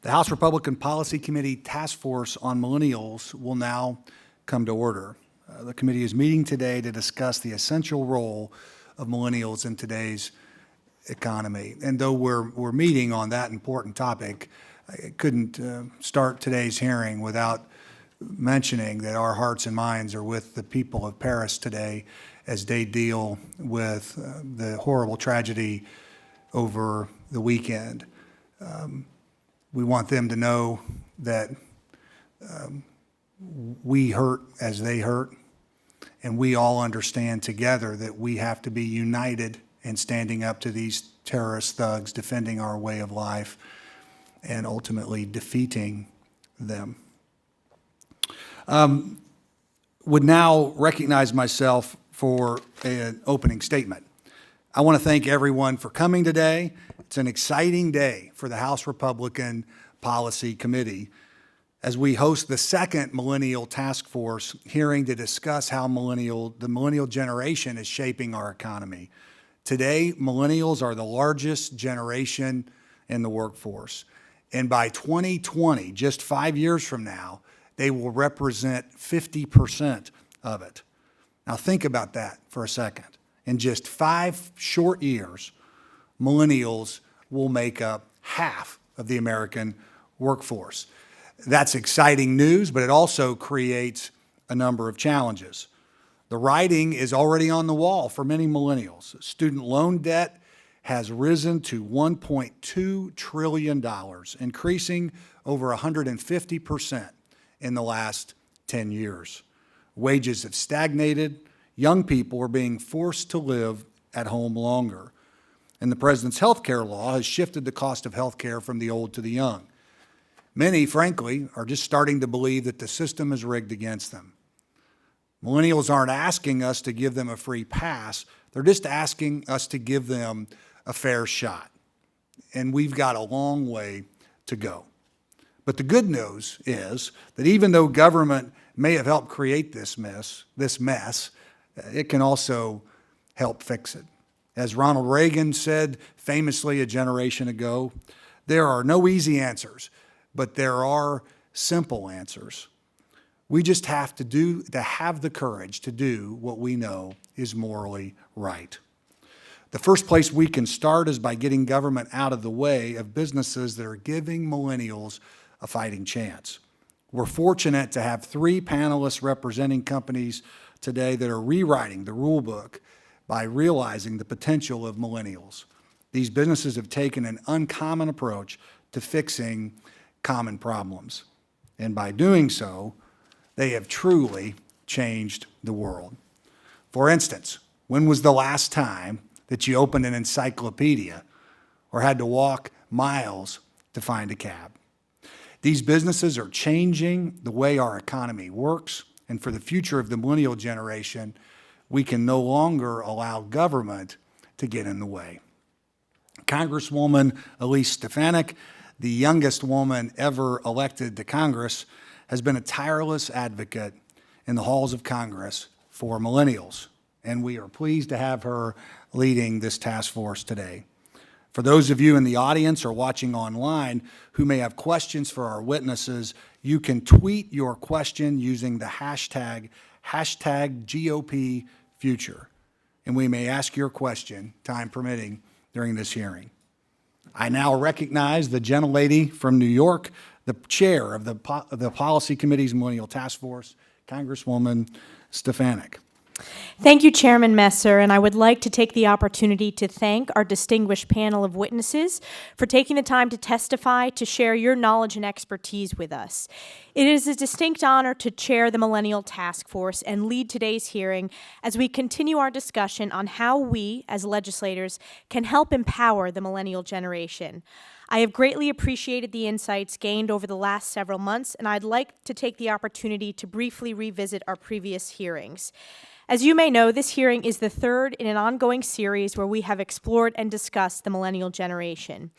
The House Republican Policy Committee Task Force on Millennials will now come to order. The committee is meeting today to discuss the essential role of millennials in today's economy. And though we're meeting on that important topic, I couldn't start today's hearing without mentioning that our hearts and minds are with the people of Paris today as they deal with the horrible tragedy over the weekend. We want them to know that we hurt as they hurt, and we all understand together that we have to be united in standing up to these terrorist thugs, defending our way of life, and ultimately defeating them. Would now recognize myself for an opening statement. I want to thank everyone for coming today. It's an exciting day for the House Republican Policy Committee as we host the second Millennial Task Force hearing to discuss how the millennial generation is shaping our economy. Today, millennials are the largest generation in the workforce. And by 2020, just 5 years from now, they will represent 50% of it. Now think about that for a second. In just 5 short years, millennials will make up half of the American workforce. That's exciting news, but it also creates a number of challenges. The writing is already on the wall for many millennials. Student loan debt has risen to $1.2 trillion, increasing over 150% in the last 10 years. Wages have stagnated. Young people are being forced to live at home longer. And the president's health care law has shifted the cost of health care from the old to the young. Many, frankly, are just starting to believe that the system is rigged against them. Millennials aren't asking us to give them a free pass. They're just asking us to give them a fair shot. And we've got a long way to go. But the good news is that even though government may have helped create this mess, it can also help fix it. As Ronald Reagan said famously a generation ago, there are no easy answers, but there are simple answers. We just have to have the courage to do what we know is morally right. The first place we can start is by getting government out of the way of businesses that are giving millennials a fighting chance. We're fortunate to have 3 panelists representing companies today that are rewriting the rule book by realizing the potential of millennials. These businesses have taken an uncommon approach to fixing common problems. And by doing so, they have truly changed the world. For instance, when was the last time that you opened an encyclopedia or had to walk miles to find a cab? These businesses are changing the way our economy works, and for the future of the millennial generation, we can no longer allow government to get in the way. Congresswoman Elise Stefanik, the youngest woman ever elected to Congress, has been a tireless advocate in the halls of Congress for millennials, and we are pleased to have her leading this task force today. For those of you in the audience or watching online who may have questions for our witnesses, you can tweet your question using the hashtag GOP Future, and we may ask your question, time permitting, during this hearing. I now recognize the gentlelady from New York, the chair of the Policy Committee's Millennial Task Force, Congresswoman Stefanik. Thank you, Chairman Messer, and I would like to take the opportunity to thank our distinguished panel of witnesses for taking the time to testify, to share your knowledge and expertise with us. It is a distinct honor to chair the Millennial Task Force and lead today's hearing as we continue our discussion on how we, as legislators, can help empower the millennial generation. I have greatly appreciated the insights gained over the last several months, and I'd like to take the opportunity to briefly revisit our previous hearings. As you may know, this hearing is the third in an ongoing series where we have explored and discussed the millennial generation.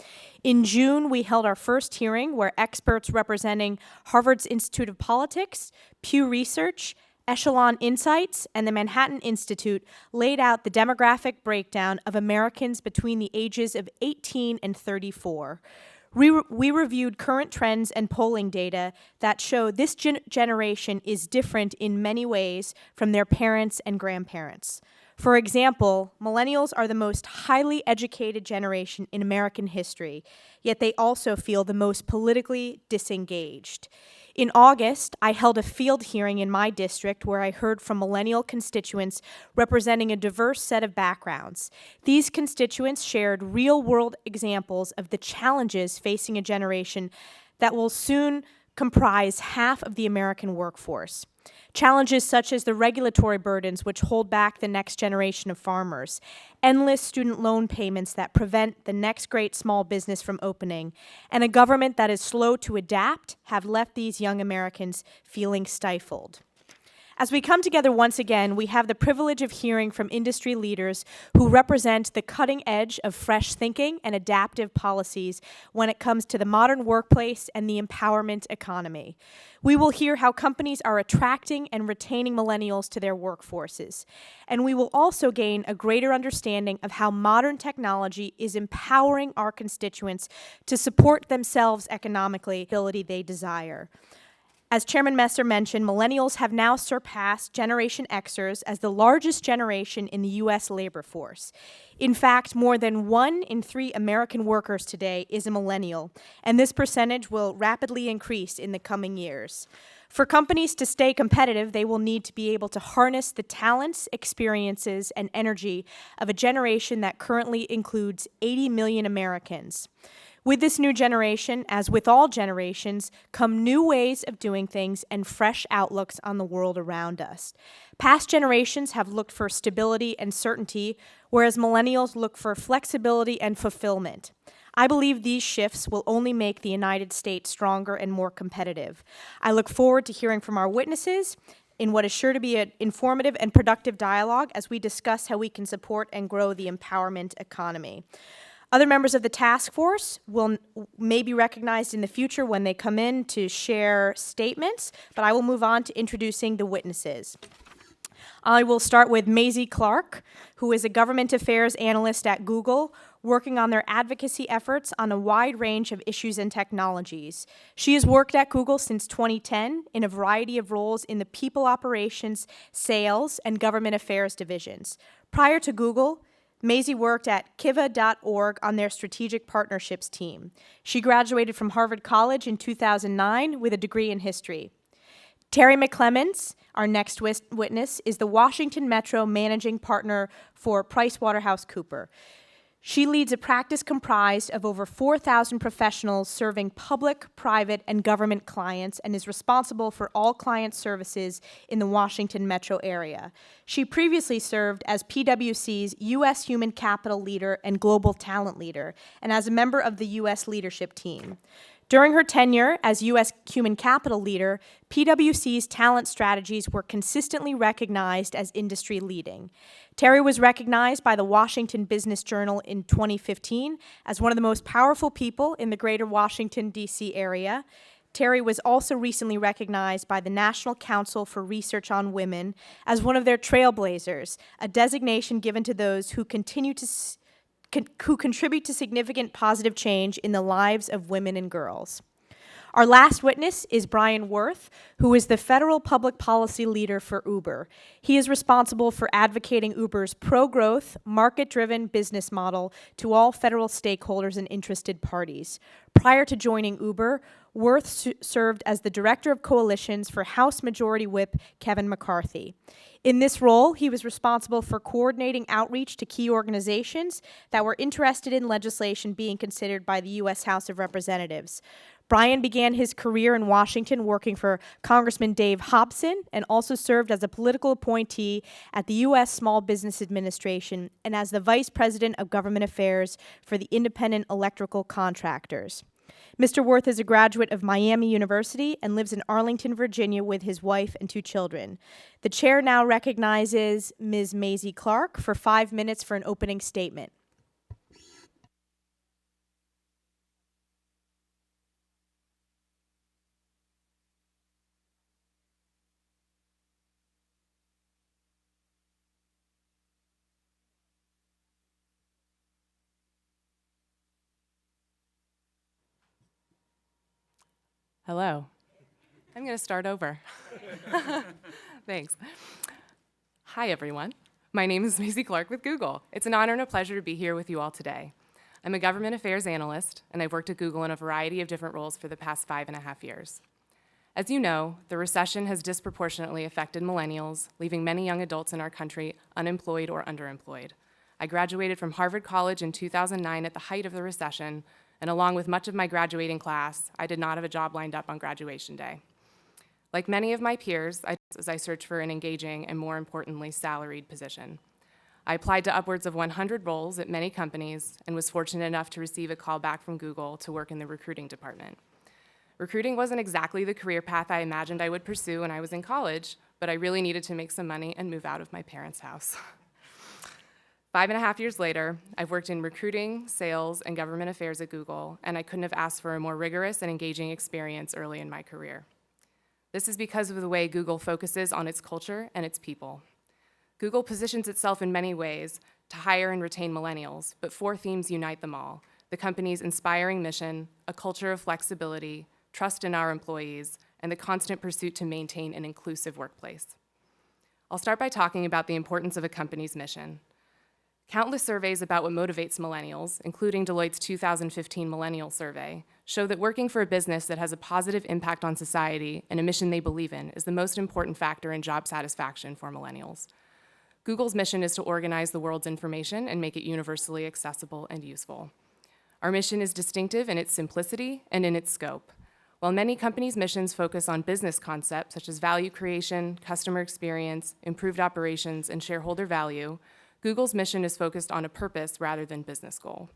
In June, we held our first hearing where experts representing Harvard's Institute of Politics, Pew Research, Echelon Insights, and the Manhattan Institute laid out the demographic breakdown of Americans between the ages of 18 and 34. We reviewed current trends and polling data that show this generation is different in many ways from their parents and grandparents. For example, millennials are the most highly educated generation in American history, yet they also feel the most politically disengaged. In August, I held a field hearing in my district where I heard from millennial constituents representing a diverse set of backgrounds. These constituents shared real-world examples of the challenges facing a generation that will soon comprise half of the American workforce. Challenges such as the regulatory burdens which hold back the next generation of farmers, endless student loan payments that prevent the next great small business from opening, and a government that is slow to adapt have left these young Americans feeling stifled. As we come together once again, we have the privilege of hearing from industry leaders who represent the cutting edge of fresh thinking and adaptive policies when it comes to the modern workplace and the empowerment economy. We will hear how companies are attracting and retaining millennials to their workforces. And we will also gain a greater understanding of how modern technology is empowering our constituents to support themselves economically, the ability they desire. As Chairman Messer mentioned, millennials have now surpassed Generation Xers as the largest generation in the U.S. labor force. In fact, more than 1 in 3 American workers today is a millennial, and this percentage will rapidly increase in the coming years. For companies to stay competitive, they will need to be able to harness the talents, experiences, and energy of a generation that currently includes 80 million Americans. With this new generation, as with all generations, come new ways of doing things and fresh outlooks on the world around us. Past generations have looked for stability and certainty, whereas millennials look for flexibility and fulfillment. I believe these shifts will only make the United States stronger and more competitive. I look forward to hearing from our witnesses in what is sure to be an informative and productive dialogue as we discuss how we can support and grow the empowerment economy. Other members of the task force may be recognized in the future when they come in to share statements, but I will move on to introducing the witnesses. I will start with Maisie Clark, who is a government affairs analyst at Google, working on their advocacy efforts on a wide range of issues and technologies. She has worked at Google since 2010 in a variety of roles in the people operations, sales, and government affairs divisions. Prior to Google, Maisie worked at kiva.org on their strategic partnerships team. She graduated from Harvard College in 2009 with a degree in history. Terry McClemens, our next witness, is the Washington Metro managing partner for PricewaterhouseCoopers. She leads a practice comprised of over 4,000 professionals serving public, private, and government clients and is responsible for all client services in the Washington metro area. She previously served as PwC's U.S. Human Capital Leader and Global Talent Leader and as a member of the U.S. leadership team. During her tenure as U.S. Human Capital Leader, PwC's talent strategies were consistently recognized as industry-leading. Terry was recognized by the Washington Business Journal in 2015 as one of the most powerful people in the greater Washington, D.C. area. Terry was also recently recognized by the National Council for Research on Women as one of their trailblazers, a designation given to those who contribute to significant positive change in the lives of women and girls. Our last witness is Brian Worth, who is the federal public policy leader for Uber. He is responsible for advocating Uber's pro-growth, market-driven business model to all federal stakeholders and interested parties. Prior to joining Uber, Worth served as the director of coalitions for House Majority Whip Kevin McCarthy. In this role, he was responsible for coordinating outreach to key organizations that were interested in legislation being considered by the U.S. House of Representatives. Brian began his career in Washington working for Congressman Dave Hobson and also served as a political appointee at the U.S. Small Business Administration and as the Vice President of Government Affairs for the Independent Electrical Contractors. Mr. Worth is a graduate of Miami University and lives in Arlington, Virginia with his wife and 2 children. The chair now recognizes Ms. Maisie Clark for 5 minutes for an opening statement. Hello. I'm going to start over. Thanks. Hi, everyone. My name is Macy Clark with Google. It's an honor and a pleasure to be here with you all today. I'm a government affairs analyst, and I've worked at Google in a variety of different roles for the past 5.5 years. As you know, the recession has disproportionately affected millennials, leaving many young adults in our country unemployed or underemployed. I graduated from Harvard College in 2009 at the height of the recession, and along with much of my graduating class, I did not have a job lined up on graduation day. Like many of my peers, as I searched for an engaging and, more importantly, salaried position. I applied to upwards of 100 roles at many companies and was fortunate enough to receive a call back from Google to work in the recruiting department. Recruiting wasn't exactly the career path I imagined I would pursue when I was in college, but I really needed to make some money and move out of my parents' house. 5.5 years later, I've worked in recruiting, sales, and government affairs at Google, and I couldn't have asked for a more rigorous and engaging experience early in my career. This is because of the way Google focuses on its culture and its people. Google positions itself in many ways to hire and retain millennials, but 4 themes unite them all: the company's inspiring mission, a culture of flexibility, trust in our employees, and the constant pursuit to maintain an inclusive workplace. I'll start by talking about the importance of a company's mission. Countless surveys about what motivates millennials, including Deloitte's 2015 Millennial Survey, show that working for a business that has a positive impact on society and a mission they believe in is the most important factor in job satisfaction for millennials. Google's mission is to organize the world's information and make it universally accessible and useful. Our mission is distinctive in its simplicity and in its scope. While many companies' missions focus on business concepts such as value creation, customer experience, improved operations, and shareholder value, Google's mission is focused on a purpose rather than business goal.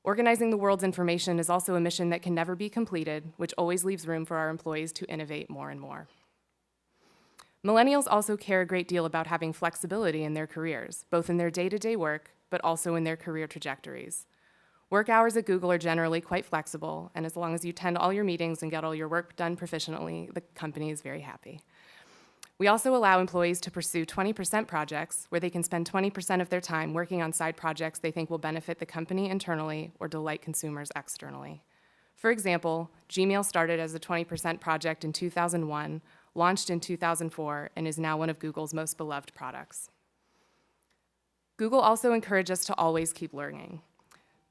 Organizing the world's information is also a mission that can never be completed, which always leaves room for our employees to innovate more and more. Millennials also care a great deal about having flexibility in their careers, both in their day-to-day work, but also in their career trajectories. Work hours at Google are generally quite flexible, and as long as you attend all your meetings and get all your work done proficiently, the company is very happy. We also allow employees to pursue 20% projects, where they can spend 20% of their time working on side projects they think will benefit the company internally or delight consumers externally. For example, Gmail started as a 20% project in 2001, launched in 2004, and is now one of Google's most beloved products. Google also encourages us to always keep learning.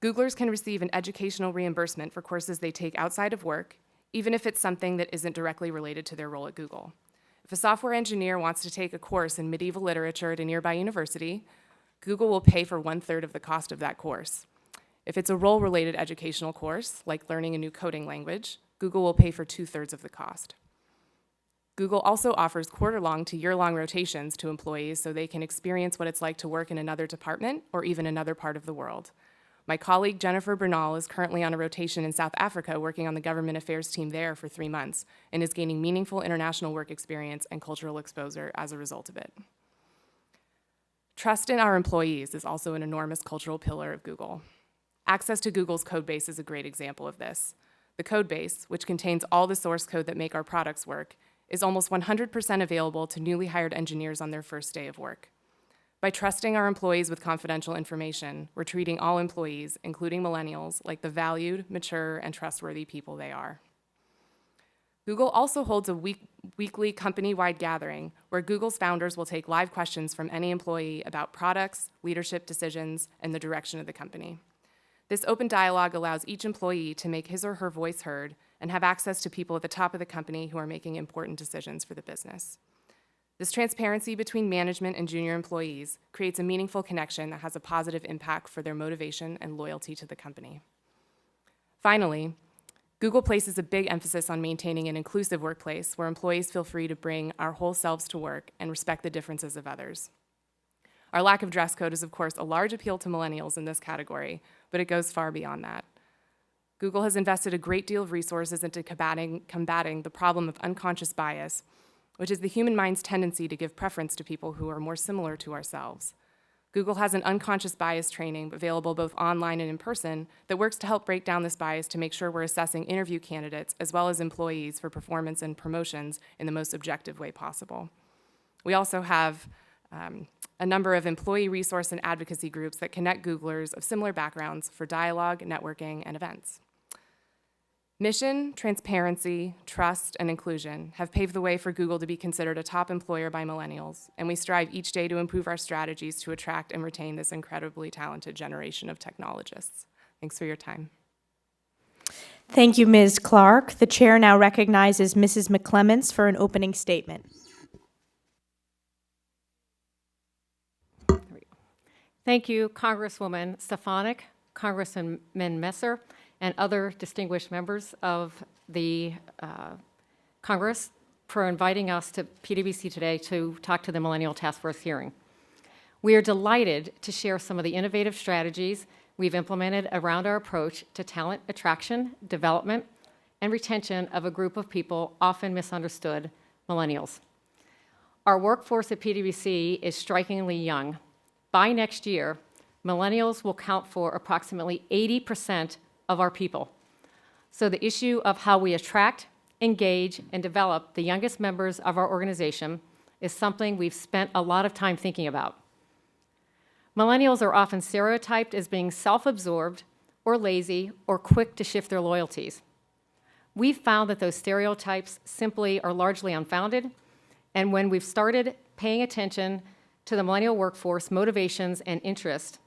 Googlers can receive an educational reimbursement for courses they take outside of work, even if it's something that isn't directly related to their role at Google. If a software engineer wants to take a course in medieval literature at a nearby university, Google will pay for 1/3 of the cost of that course. If it's a role-related educational course, like learning a new coding language, Google will pay for 2/3 of the cost. Google also offers quarter-long to year-long rotations to employees so they can experience what it's like to work in another department or even another part of the world. My colleague Jennifer Bernal is currently on a rotation in South Africa working on the government affairs team there for 3 months and is gaining meaningful international work experience and cultural exposure as a result of it. Trust in our employees is also an enormous cultural pillar of Google. Access to Google's code base is a great example of this. The code base, which contains all the source code that make our products work, is almost 100% available to newly hired engineers on their first day of work. By trusting our employees with confidential information, we're treating all employees, including millennials, like the valued, mature, and trustworthy people they are. Google also holds a weekly company-wide gathering where Google's founders will take live questions from any employee about products, leadership decisions, and the direction of the company. This open dialogue allows each employee to make his or her voice heard and have access to people at the top of the company who are making important decisions for the business. This transparency between management and junior employees creates a meaningful connection that has a positive impact for their motivation and loyalty to the company. Finally, Google places a big emphasis on maintaining an inclusive workplace where employees feel free to bring our whole selves to work and respect the differences of others. Our lack of dress code is, of course, a large appeal to millennials in this category, but it goes far beyond that. Google has invested a great deal of resources into combating the problem of unconscious bias, which is the human mind's tendency to give preference to people who are more similar to ourselves. Google has an unconscious bias training available both online and in person that works to help break down this bias to make sure we're assessing interview candidates as well as employees for performance and promotions in the most objective way possible. We also have a number of employee resource and advocacy groups that connect Googlers of similar backgrounds for dialogue, networking, and events. Mission, transparency, trust, and inclusion have paved the way for Google to be considered a top employer by millennials, and we strive each day to improve our strategies to attract and retain this incredibly talented generation of technologists. Thanks for your time. Thank you, Ms. Clark. The chair now recognizes Mrs. McClements for an opening statement. Thank you, Congresswoman Stefanik, Congressman Messer, and other distinguished members of the Congress for inviting us to PwC today to talk to the Millennial Task Force hearing. We are delighted to share some of the innovative strategies we've implemented around our approach to talent attraction, development, and retention of a group of people often misunderstood, millennials. Our workforce at PwC is strikingly young. By next year, millennials will count for approximately 80% of our people. So the issue of how we attract, engage, and develop the youngest members of our organization is something we've spent a lot of time thinking about. Millennials are often stereotyped as being self-absorbed or lazy or quick to shift their loyalties. We've found that those stereotypes simply are largely unfounded, and when we've started paying attention to the millennial workforce motivations and interest,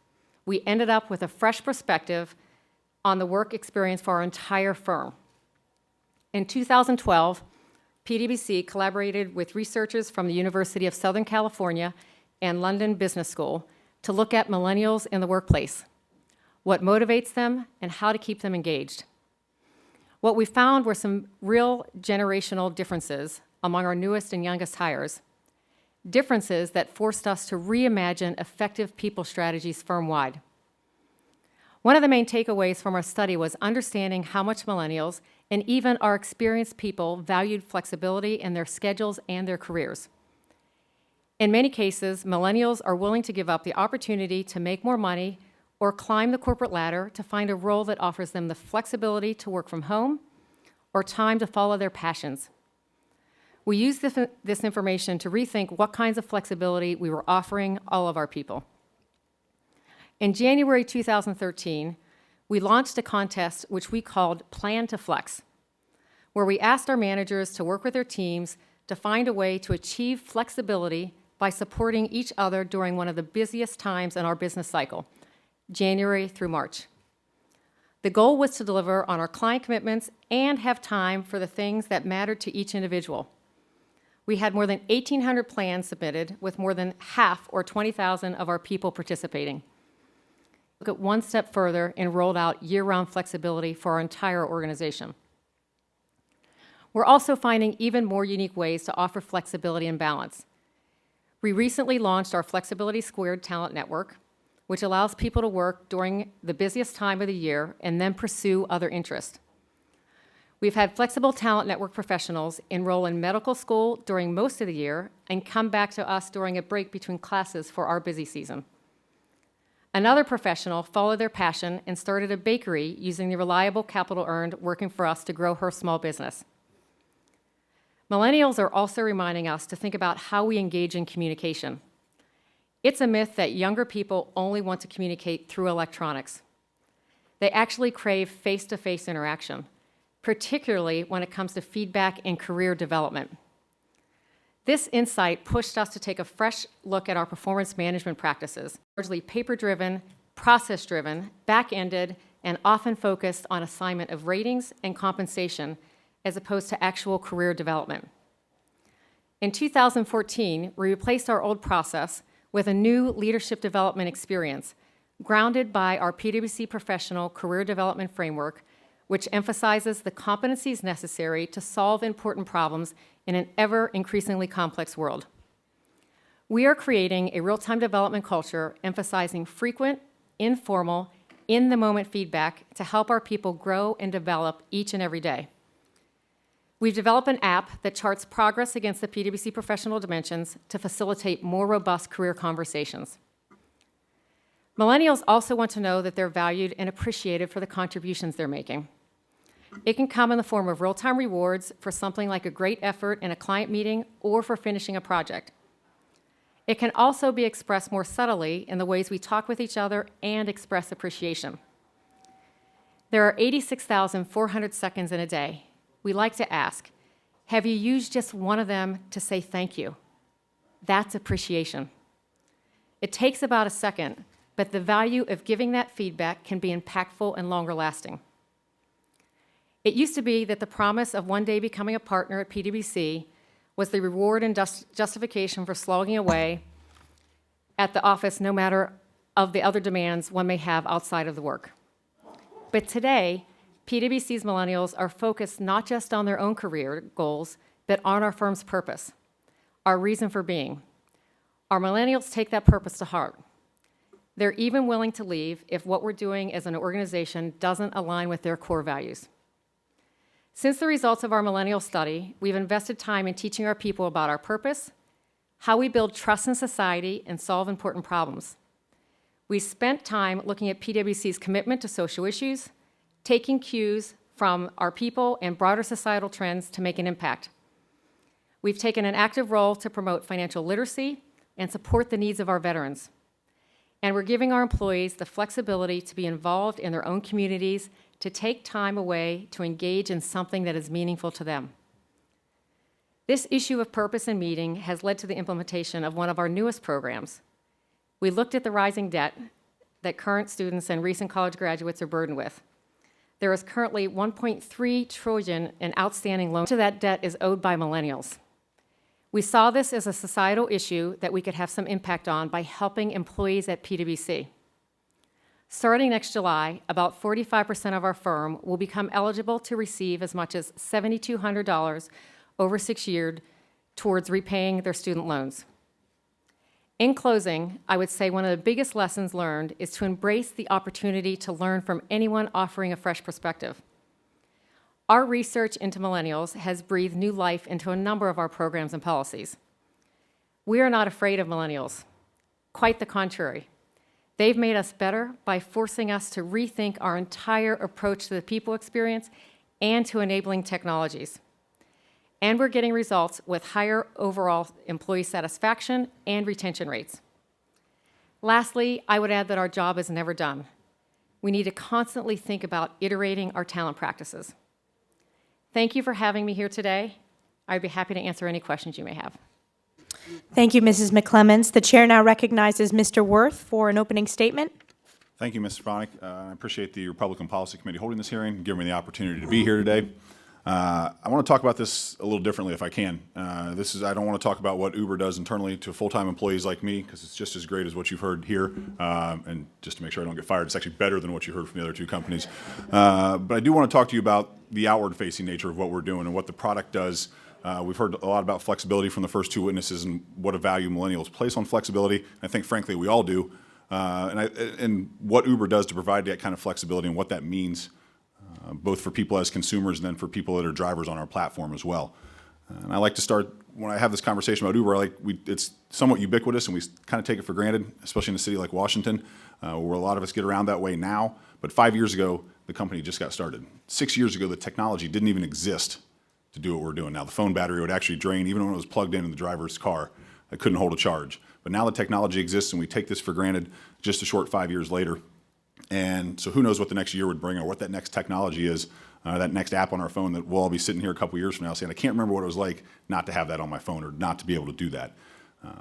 we ended up with a fresh perspective on the work experience for our entire firm. In 2012, PwC collaborated with researchers from the University of Southern California and London Business School to look at millennials in the workplace, what motivates them, and how to keep them engaged. What we found were some real generational differences among our newest and youngest hires, differences that forced us to reimagine effective people strategies firm-wide. One of the main takeaways from our study was understanding how much millennials and even our experienced people valued flexibility in their schedules and their careers. In many cases, millennials are willing to give up the opportunity to make more money or climb the corporate ladder to find a role that offers them the flexibility to work from home or time to follow their passions. We used this information to rethink what kinds of flexibility we were offering all of our people. In January 2013, we launched a contest which we called Plan to Flex, where we asked our managers to work with their teams to find a way to achieve flexibility by supporting each other during one of the busiest times in our business cycle, January through March. The goal was to deliver on our client commitments and have time for the things that mattered to each individual. We had more than 1,800 plans submitted, with more than half, or 20,000, of our people participating. We took it one step further and rolled out year-round flexibility for our entire organization. We're also finding even more unique ways to offer flexibility and balance. We recently launched our Flexibility Squared Talent Network, which allows people to work during the busiest time of the year and then pursue other interests. We've had flexible talent network professionals enroll in medical school during most of the year and come back to us during a break between classes for our busy season. Another professional followed their passion and started a bakery using the reliable capital earned working for us to grow her small business. Millennials are also reminding us to think about how we engage in communication. It's a myth that younger people only want to communicate through electronics. They actually crave face-to-face interaction, particularly when it comes to feedback and career development. This insight pushed us to take a fresh look at our performance management practices, largely paper-driven, process-driven, back-ended, and often focused on assignment of ratings and compensation as opposed to actual career development. In 2014, we replaced our old process with a new leadership development experience grounded by our PwC Professional Career Development Framework, which emphasizes the competencies necessary to solve important problems in an ever-increasingly complex world. We are creating a real-time development culture emphasizing frequent, informal, in-the-moment feedback to help our people grow and develop each and every day. We've developed an app that charts progress against the PwC professional dimensions to facilitate more robust career conversations. Millennials also want to know that they're valued and appreciated for the contributions they're making. It can come in the form of real-time rewards for something like a great effort in a client meeting or for finishing a project. It can also be expressed more subtly in the ways we talk with each other and express appreciation. There are 86,400 seconds in a day. We like to ask, have you used just one of them to say thank you? That's appreciation. It takes about a second, but the value of giving that feedback can be impactful and longer lasting. It used to be that the promise of one day becoming a partner at PwC was the reward and justification for slogging away at the office no matter of the other demands one may have outside of the work. But today, PwC's millennials are focused not just on their own career goals, but on our firm's purpose, our reason for being. Our millennials take that purpose to heart. They're even willing to leave if what we're doing as an organization doesn't align with their core values. Since the results of our millennial study, we've invested time in teaching our people about our purpose, how we build trust in society and solve important problems. We spent time looking at PwC's commitment to social issues, taking cues from our people and broader societal trends to make an impact. We've taken an active role to promote financial literacy and support the needs of our veterans. And we're giving our employees the flexibility to be involved in their own communities, to take time away to engage in something that is meaningful to them. This issue of purpose and meaning has led to the implementation of one of our newest programs. We looked at the rising debt that current students and recent college graduates are burdened with. There is currently $1.3 trillion in outstanding loans. Much of that debt is owed by millennials. We saw this as a societal issue that we could have some impact on by helping employees at PwC. Starting next July, about 45% of our firm will become eligible to receive as much as $7,200 over 6 years towards repaying their student loans. In closing, I would say one of the biggest lessons learned is to embrace the opportunity to learn from anyone offering a fresh perspective. Our research into millennials has breathed new life into a number of our programs and policies. We are not afraid of millennials. Quite the contrary. They've made us better by forcing us to rethink our entire approach to the people experience and to enabling technologies. And we're getting results with higher overall employee satisfaction and retention rates. Lastly, I would add that our job is never done. We need to constantly think about iterating our talent practices. Thank you for having me here today. I'd be happy to answer any questions you may have. Thank you, Mrs. McClemens. The chair now recognizes Mr. Worth for an opening statement. Thank you, Ms. Stefanik. I appreciate the Republican Policy Committee holding this hearing and giving me the opportunity to be here today. I want to talk about this a little differently if I can. I don't want to talk about what Uber does internally to full-time employees like me, because it's just as great as what you've heard here. And just to make sure I don't get fired, it's actually better than what you heard from the other two companies. But I do want to talk to you about the outward-facing nature of what we're doing and what the product does. We've heard a lot about flexibility from the first two witnesses and what a value millennials place on flexibility. I think, frankly, we all do. And what Uber does to provide that kind of flexibility and what that means, both for people as consumers and then for people that are drivers on our platform as well. And I like to start, when I have this conversation about Uber, it's somewhat ubiquitous and we kind of take it for granted, especially in a city like Washington, where a lot of us get around that way now. But 5 years ago, the company just got started. 6 years ago, the technology didn't even exist to do what we're doing now. The phone battery would actually drain even when it was plugged in the driver's car. It couldn't hold a charge. But now the technology exists and we take this for granted just a short 5 years later. And so who knows what the next year would bring or what that next technology is, that next app on our phone that we'll all be sitting here a couple years from now saying, I can't remember what it was like not to have that on my phone or not to be able to do that.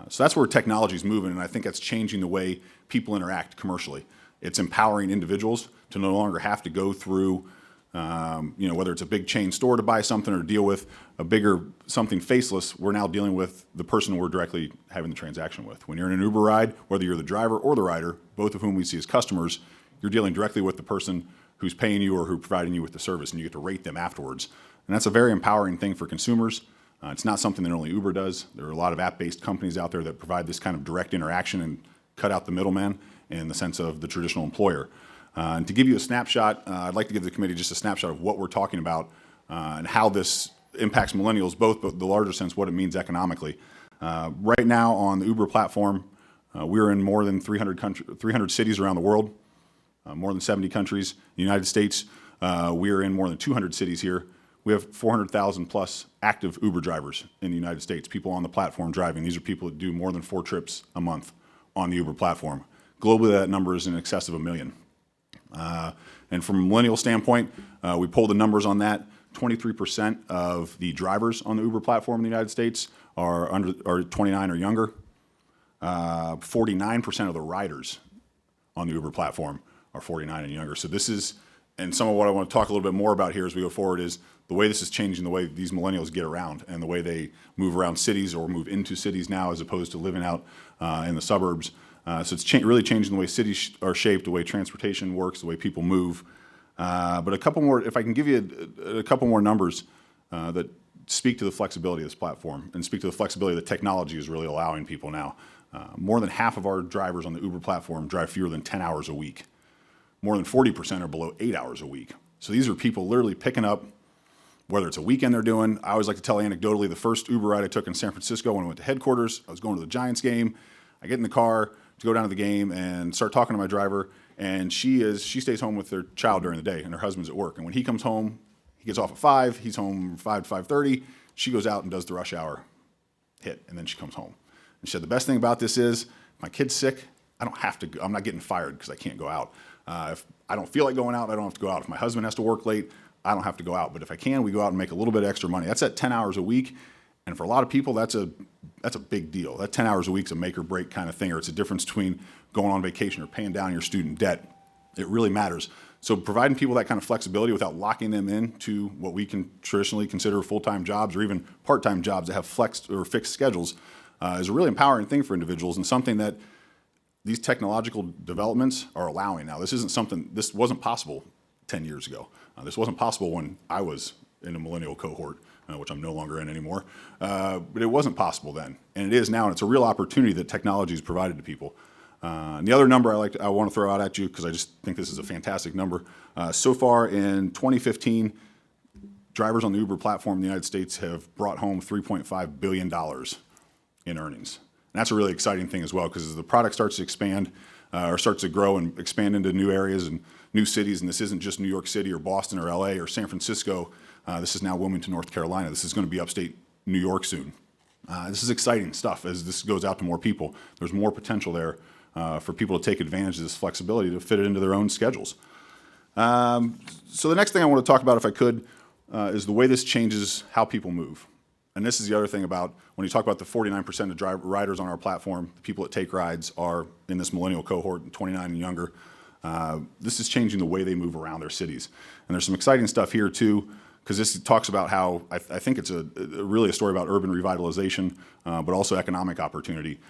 So that's where technology is moving, and I think that's changing the way people interact commercially. It's empowering individuals to no longer have to go through whether it's a big chain store to buy something or deal with a bigger something faceless. We're now dealing with the person we're directly having the transaction with. When you're in an Uber ride, whether you're the driver or the rider, both of whom we see as customers, you're dealing directly with the person who's paying you or who's providing you with the service, and you get to rate them afterwards. And that's a very empowering thing for consumers. It's not something that only Uber does. There are a lot of app-based companies out there that provide this kind of direct interaction and cut out the middleman in the sense of the traditional employer. And to give you a snapshot, I'd like to give the committee just a snapshot of what we're talking about and how this impacts millennials, both, but the larger sense, what it means economically. Right now on the Uber platform, we're in more than 300 cities around the world, more than 70 countries. In the United States, we are in more than 200 cities here. We have 400,000 plus active Uber drivers in the United States, people on the platform driving. These are people that do more than 4 trips a month on the Uber platform. Globally, that number is in excess of 1 million. And from a millennial standpoint, we pulled the numbers on that. 23% of the drivers on the Uber platform in the United States are 29 or younger. 49% of the riders on the Uber platform are 49 and younger. So this is, and some of what I want to talk a little bit more about here as we go forward is the way this is changing the way these millennials get around and the way they move around cities or move into cities now as opposed to living out in the suburbs. So it's really changing the way cities are shaped, the way transportation works, the way people move. But a couple more, if I can give you a couple more numbers that speak to the flexibility of this platform and speak to the flexibility that technology is really allowing people now. More than half of our drivers on the Uber platform drive fewer than 10 hours a week. More than 40% are below 8 hours a week. So these are people literally picking up, whether it's a weekend they're doing. I always like to tell anecdotally, the first Uber ride I took in San Francisco when I went to headquarters, I was going to the Giants game. I get in the car to go down to the game and start talking to my driver, and she stays home with their child during the day, and her husband's at work. And when he comes home, he gets off at 5, he's home 5 to 5:30. She goes out and does the rush hour hit, and then she comes home. And she said, the best thing about this is, if my kid's sick, I don't have to go, I'm not getting fired because I can't go out. If I don't feel like going out, I don't have to go out. If my husband has to work late, I don't have to go out. But if I can, we go out and make a little bit of extra money. That's at 10 hours a week. And for a lot of people, that's a big deal. That 10 hours a week is a make or break kind of thing, or it's a difference between going on vacation or paying down your student debt. It really matters. So providing people that kind of flexibility without locking them into what we can traditionally consider full-time jobs or even part-time jobs that have flexed or fixed schedules is a really empowering thing for individuals and something that these technological developments are allowing now. This wasn't possible 10 years ago. This wasn't possible when I was in a millennial cohort, which I'm no longer in anymore. But it wasn't possible then, and it is now, and it's a real opportunity that technology has provided to people. And the other number I want to throw out at you, because I just think this is a fantastic number. So far in 2015, drivers on the Uber platform in the United States have brought home $3.5 billion in earnings. And that's a really exciting thing as well, because as the product starts to expand or starts to grow and expand into new areas and new cities, and this isn't just New York City or Boston or LA or San Francisco, this is now Wilmington, North Carolina. This is going to be upstate New York soon. This is exciting stuff as this goes out to more people. There's more potential there for people to take advantage of this flexibility to fit it into their own schedules. So the next thing I want to talk about, if I could, is the way this changes how people move. And this is the other thing about when you talk about the 49% of riders on our platform, the people that take rides are in this millennial cohort, 29 and younger. This is changing the way they move around their cities. And there's some exciting stuff here too, because this talks about how I think it's really a story about urban revitalization, but also economic opportunity.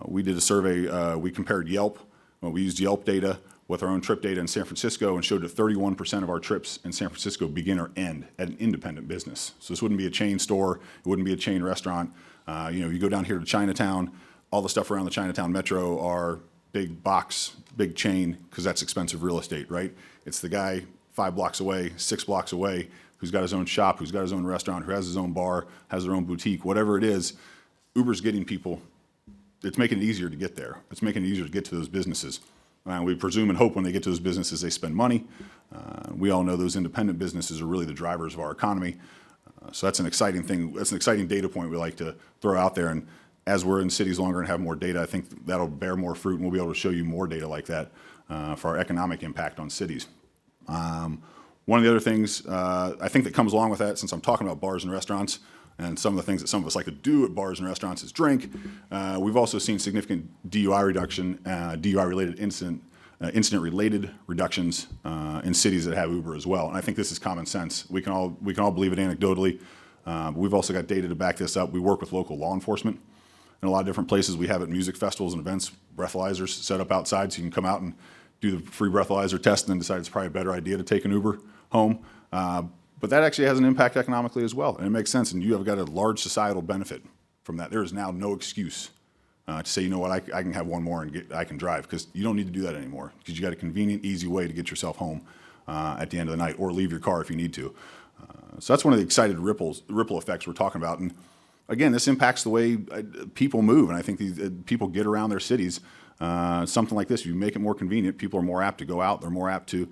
We did a survey, we compared Yelp, we used Yelp data with our own trip data in San Francisco and showed that 31% of our trips in San Francisco begin or end at an independent business. So this wouldn't be a chain store, it wouldn't be a chain restaurant. You go down here to Chinatown, all the stuff around the Chinatown metro are big box, big chain, because that's expensive real estate, right? It's the guy 5 blocks away, 6 blocks away, who's got his own shop, who's got his own restaurant, who has his own bar, has their own boutique, whatever it is. Uber's getting people, it's making it easier to get there. It's making it easier to get to those businesses. We presume and hope when they get to those businesses they spend money. We all know those independent businesses are really the drivers of our economy. So that's an exciting thing. That's an exciting data point we like to throw out there. And as we're in cities longer and have more data, I think that'll bear more fruit, and we'll be able to show you more data like that for our economic impact on cities. One of the other things I think that comes along with that, since I'm talking about bars and restaurants, and some of the things that some of us like to do at bars and restaurants is drink, we've also seen significant DUI reduction, DUI-related incident-related reductions in cities that have Uber as well. And I think this is common sense. We can all believe it anecdotally. But we've also got data to back this up. We work with local law enforcement in a lot of different places. We have at music festivals and events breathalyzers set up outside so you can come out and do the free breathalyzer test and then decide it's probably a better idea to take an Uber home. But that actually has an impact economically as well, and it makes sense, and you have got a large societal benefit from that. There is now no excuse to say, you know what, I can have one more and I can drive, because you don't need to do that anymore, because you got a convenient, easy way to get yourself home at the end of the night, or leave your car if you need to. So that's one of the excited ripple effects we're talking about, and again, this impacts the way people move, and I think these people get around their cities. Something like this, if you make it more convenient, people are more apt to go out, they're more apt to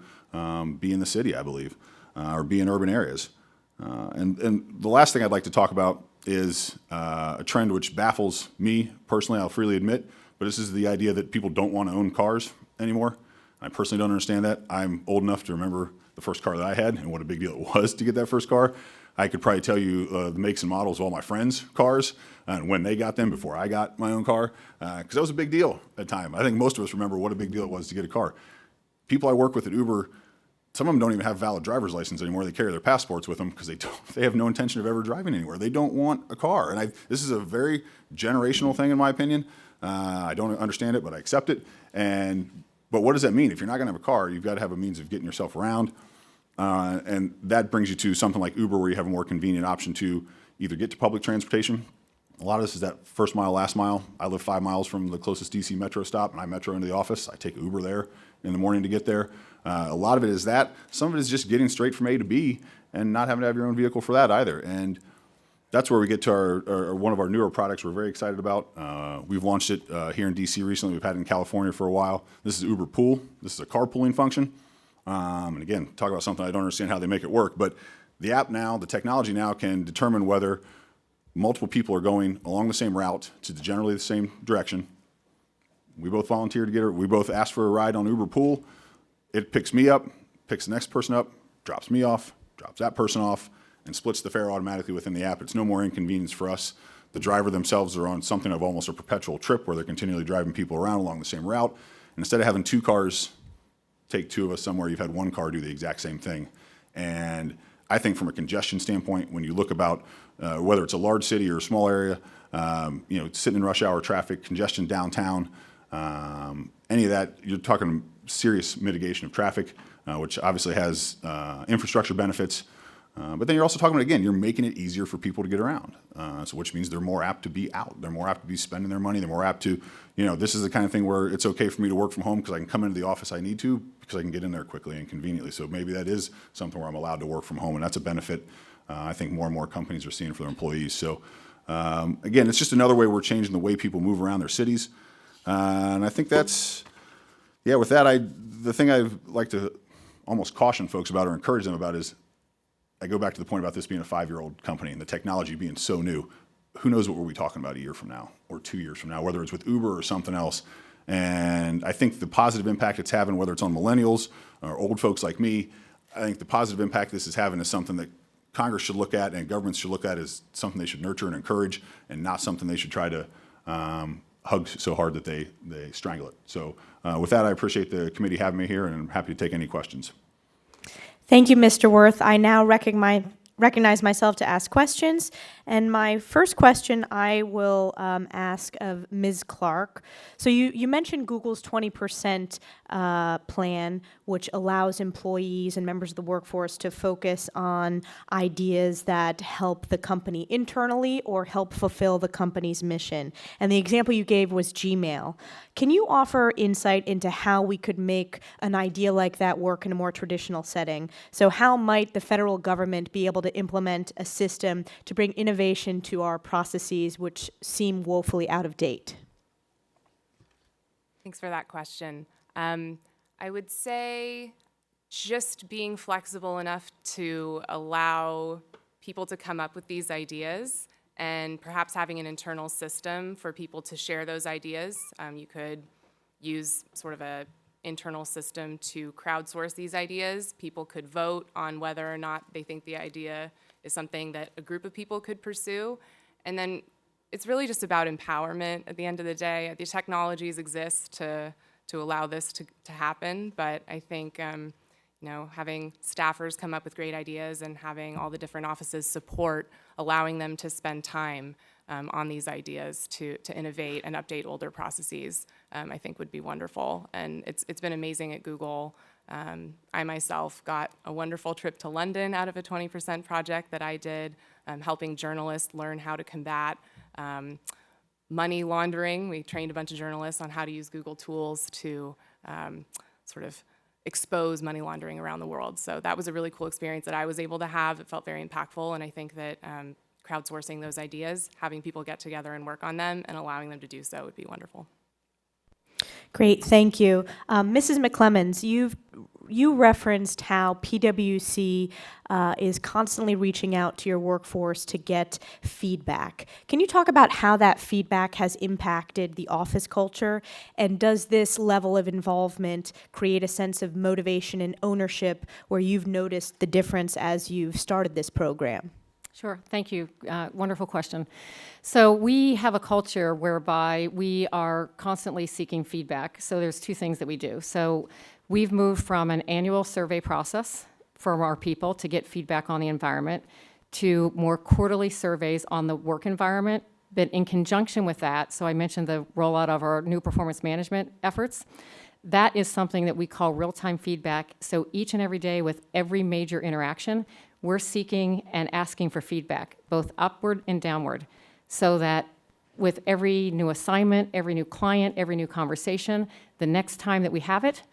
be in the city, I believe. Or be in urban areas. And the last thing I'd like to talk about is a trend which baffles me personally, I'll freely admit, but this is the idea that people don't want to own cars anymore. I personally don't understand that. I'm old enough to remember the first car that I had and what a big deal it was to get that first car. I could probably tell you the makes and models of all my friends' cars and when they got them before I got my own car, because that was a big deal at the time. I think most of us remember what a big deal it was to get a car. People I work with at Uber, some of them don't even have valid driver's license anymore. They carry their passports with them because they have no intention of ever driving anywhere. They don't want a car. And this is a very generational thing, in my opinion. I don't understand it, but I accept it. But what does that mean? If you're not going to have a car, you've got to have a means of getting yourself around. And that brings you to something like Uber, where you have a more convenient option to either get to public transportation. A lot of this is that first mile, last mile. I live 5 miles from the closest DC Metro stop, and I metro into the office. I take Uber there in the morning to get there. A lot of it is that. Some of it is just getting straight from A to B and not having to have your own vehicle for that either. And that's where we get to our one of our newer products we're very excited about. We've launched it here in DC recently. We've had it in California for a while. This is Uber Pool. This is a carpooling function. And again, talk about something I don't understand how they make it work, but the app now, the technology now can determine whether multiple people are going along the same route to generally the same direction. We both volunteer to get her. We both ask for a ride on Uber Pool. It picks me up, picks the next person up, drops me off, drops that person off, and splits the fare automatically within the app. It's no more inconvenience for us. The driver themselves are on something of almost a perpetual trip where they're continually driving people around along the same route. And instead of having 2 cars take 2 of us somewhere, you've had 1 car do the exact same thing. And I think from a congestion standpoint, when you look about whether it's a large city or a small area, sitting in rush hour traffic, congestion downtown, any of that, you're talking serious mitigation of traffic, which obviously has infrastructure benefits. But then you're also talking about, again, you're making it easier for people to get around, so which means they're more apt to be out. They're more apt to be spending their money. They're more apt to, this is the kind of thing where it's okay for me to work from home because I can come into the office I need to because I can get in there quickly and conveniently. So maybe that is something where I'm allowed to work from home, and that's a benefit I think more and more companies are seeing for their employees. So again, it's just another way we're changing the way people move around their cities. And I think that's, with that, the thing I'd like to almost caution folks about or encourage them about is, I go back to the point about this being a 5-year-old company and the technology being so new. Who knows what we'll be talking about a year from now or 2 years from now, whether it's with Uber or something else. And I think the positive impact it's having, whether it's on millennials or old folks like me, I think the positive impact this is having is something that Congress should look at and governments should look at as something they should nurture and encourage, and not something they should try to hug so hard that they strangle it. So with that, I appreciate the committee having me here, and I'm happy to take any questions. Thank you, Mr. Worth. I now recognize myself to ask questions. And my first question I will ask of Ms. Clark. So you mentioned Google's 20% plan, which allows employees and members of the workforce to focus on ideas that help the company internally or help fulfill the company's mission. And the example you gave was Gmail. Can you offer insight into how we could make an idea like that work in a more traditional setting? So how might the federal government be able to implement a system to bring innovation to our processes which seem woefully out of date? Thanks for that question. I would say just being flexible enough to allow people to come up with these ideas, and perhaps having an internal system for people to share those ideas. You could use sort of a internal system to crowdsource these ideas. People could vote on whether or not they think the idea is something that a group of people could pursue. And then it's really just about empowerment at the end of the day. The technologies exist to allow this to happen, but I think having staffers come up with great ideas and having all the different offices support, allowing them to spend time on these ideas to innovate and update older processes, I think would be wonderful. And it's been amazing at Google. I myself got a wonderful trip to London out of a 20% project that I did, helping journalists learn how to combat money laundering. We trained a bunch of journalists on how to use Google tools to sort of expose money laundering around the world. So that was a really cool experience that I was able to have. It felt very impactful, and I think that crowdsourcing those ideas, having people get together and work on them, and allowing them to do so would be wonderful. Great, thank you. Mrs. McClemens, you've you referenced how PwC is constantly reaching out to your workforce to get feedback. Can you talk about how that feedback has impacted the office culture? And does this level of involvement create a sense of motivation and ownership where you've noticed the difference as you've started this program? Sure, thank you. Wonderful question. So we have a culture whereby we are constantly seeking feedback. So there's two things that we do. So we've moved from an annual survey process from our people to get feedback on the environment to more quarterly surveys on the work environment. But in conjunction with that, so I mentioned the rollout of our new performance management efforts. That is something that we call real-time feedback. So each and every day with every major interaction, we're seeking and asking for feedback, both upward and downward, so that with every new assignment, every new client, every new conversation, the next time that we have it,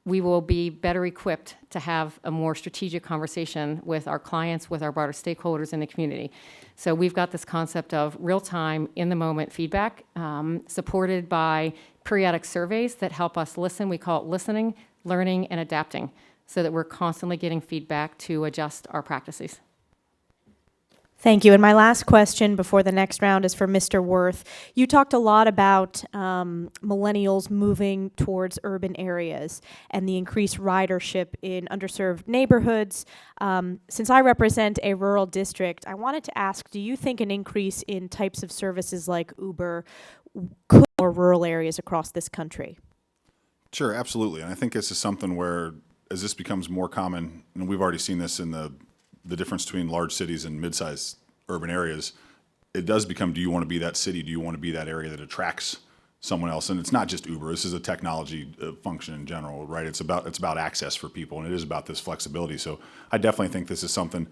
we will be better equipped to have a more strategic conversation with our clients, with our broader stakeholders in the community. So we've got this concept of real-time, in-the-moment feedback, supported by periodic surveys that help us listen. We call it listening, learning, and adapting, so that we're constantly getting feedback to adjust our practices. Thank you. And my last question before the next round is for Mr. Worth. You talked a lot about millennials moving towards urban areas and the increased ridership in underserved neighborhoods. Since I represent a rural district, I wanted to ask, do you think an increase in types of services like Uber could more rural areas across this country? Sure, absolutely. And I think this is something where, as this becomes more common, and we've already seen this in the difference between large cities and mid-sized urban areas, it does become, do you want to be that city? Do you want to be that area that attracts someone else? And it's not just Uber. This is a technology function in general, right? It's about access for people, and it is about this flexibility. So I definitely think this is something,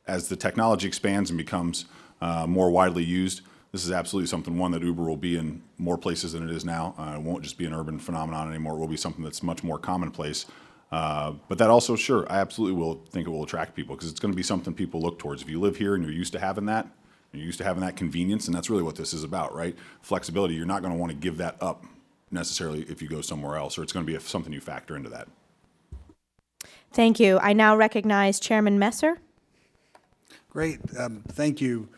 as the technology expands and becomes more widely used, this is absolutely something, one, that Uber will be in more places than it is now. It won't just be an urban phenomenon anymore. It will be something that's much more commonplace. But that also, sure, I absolutely will think it will attract people, because it's going to be something people look towards. If you live here and you're used to having that, you're used to having that convenience, and that's really what this is about, right? Flexibility. You're not going to want to give that up necessarily if you go somewhere else, or it's going to be something you factor into that. Thank you. I now recognize Chairman Messer. Great, thank you.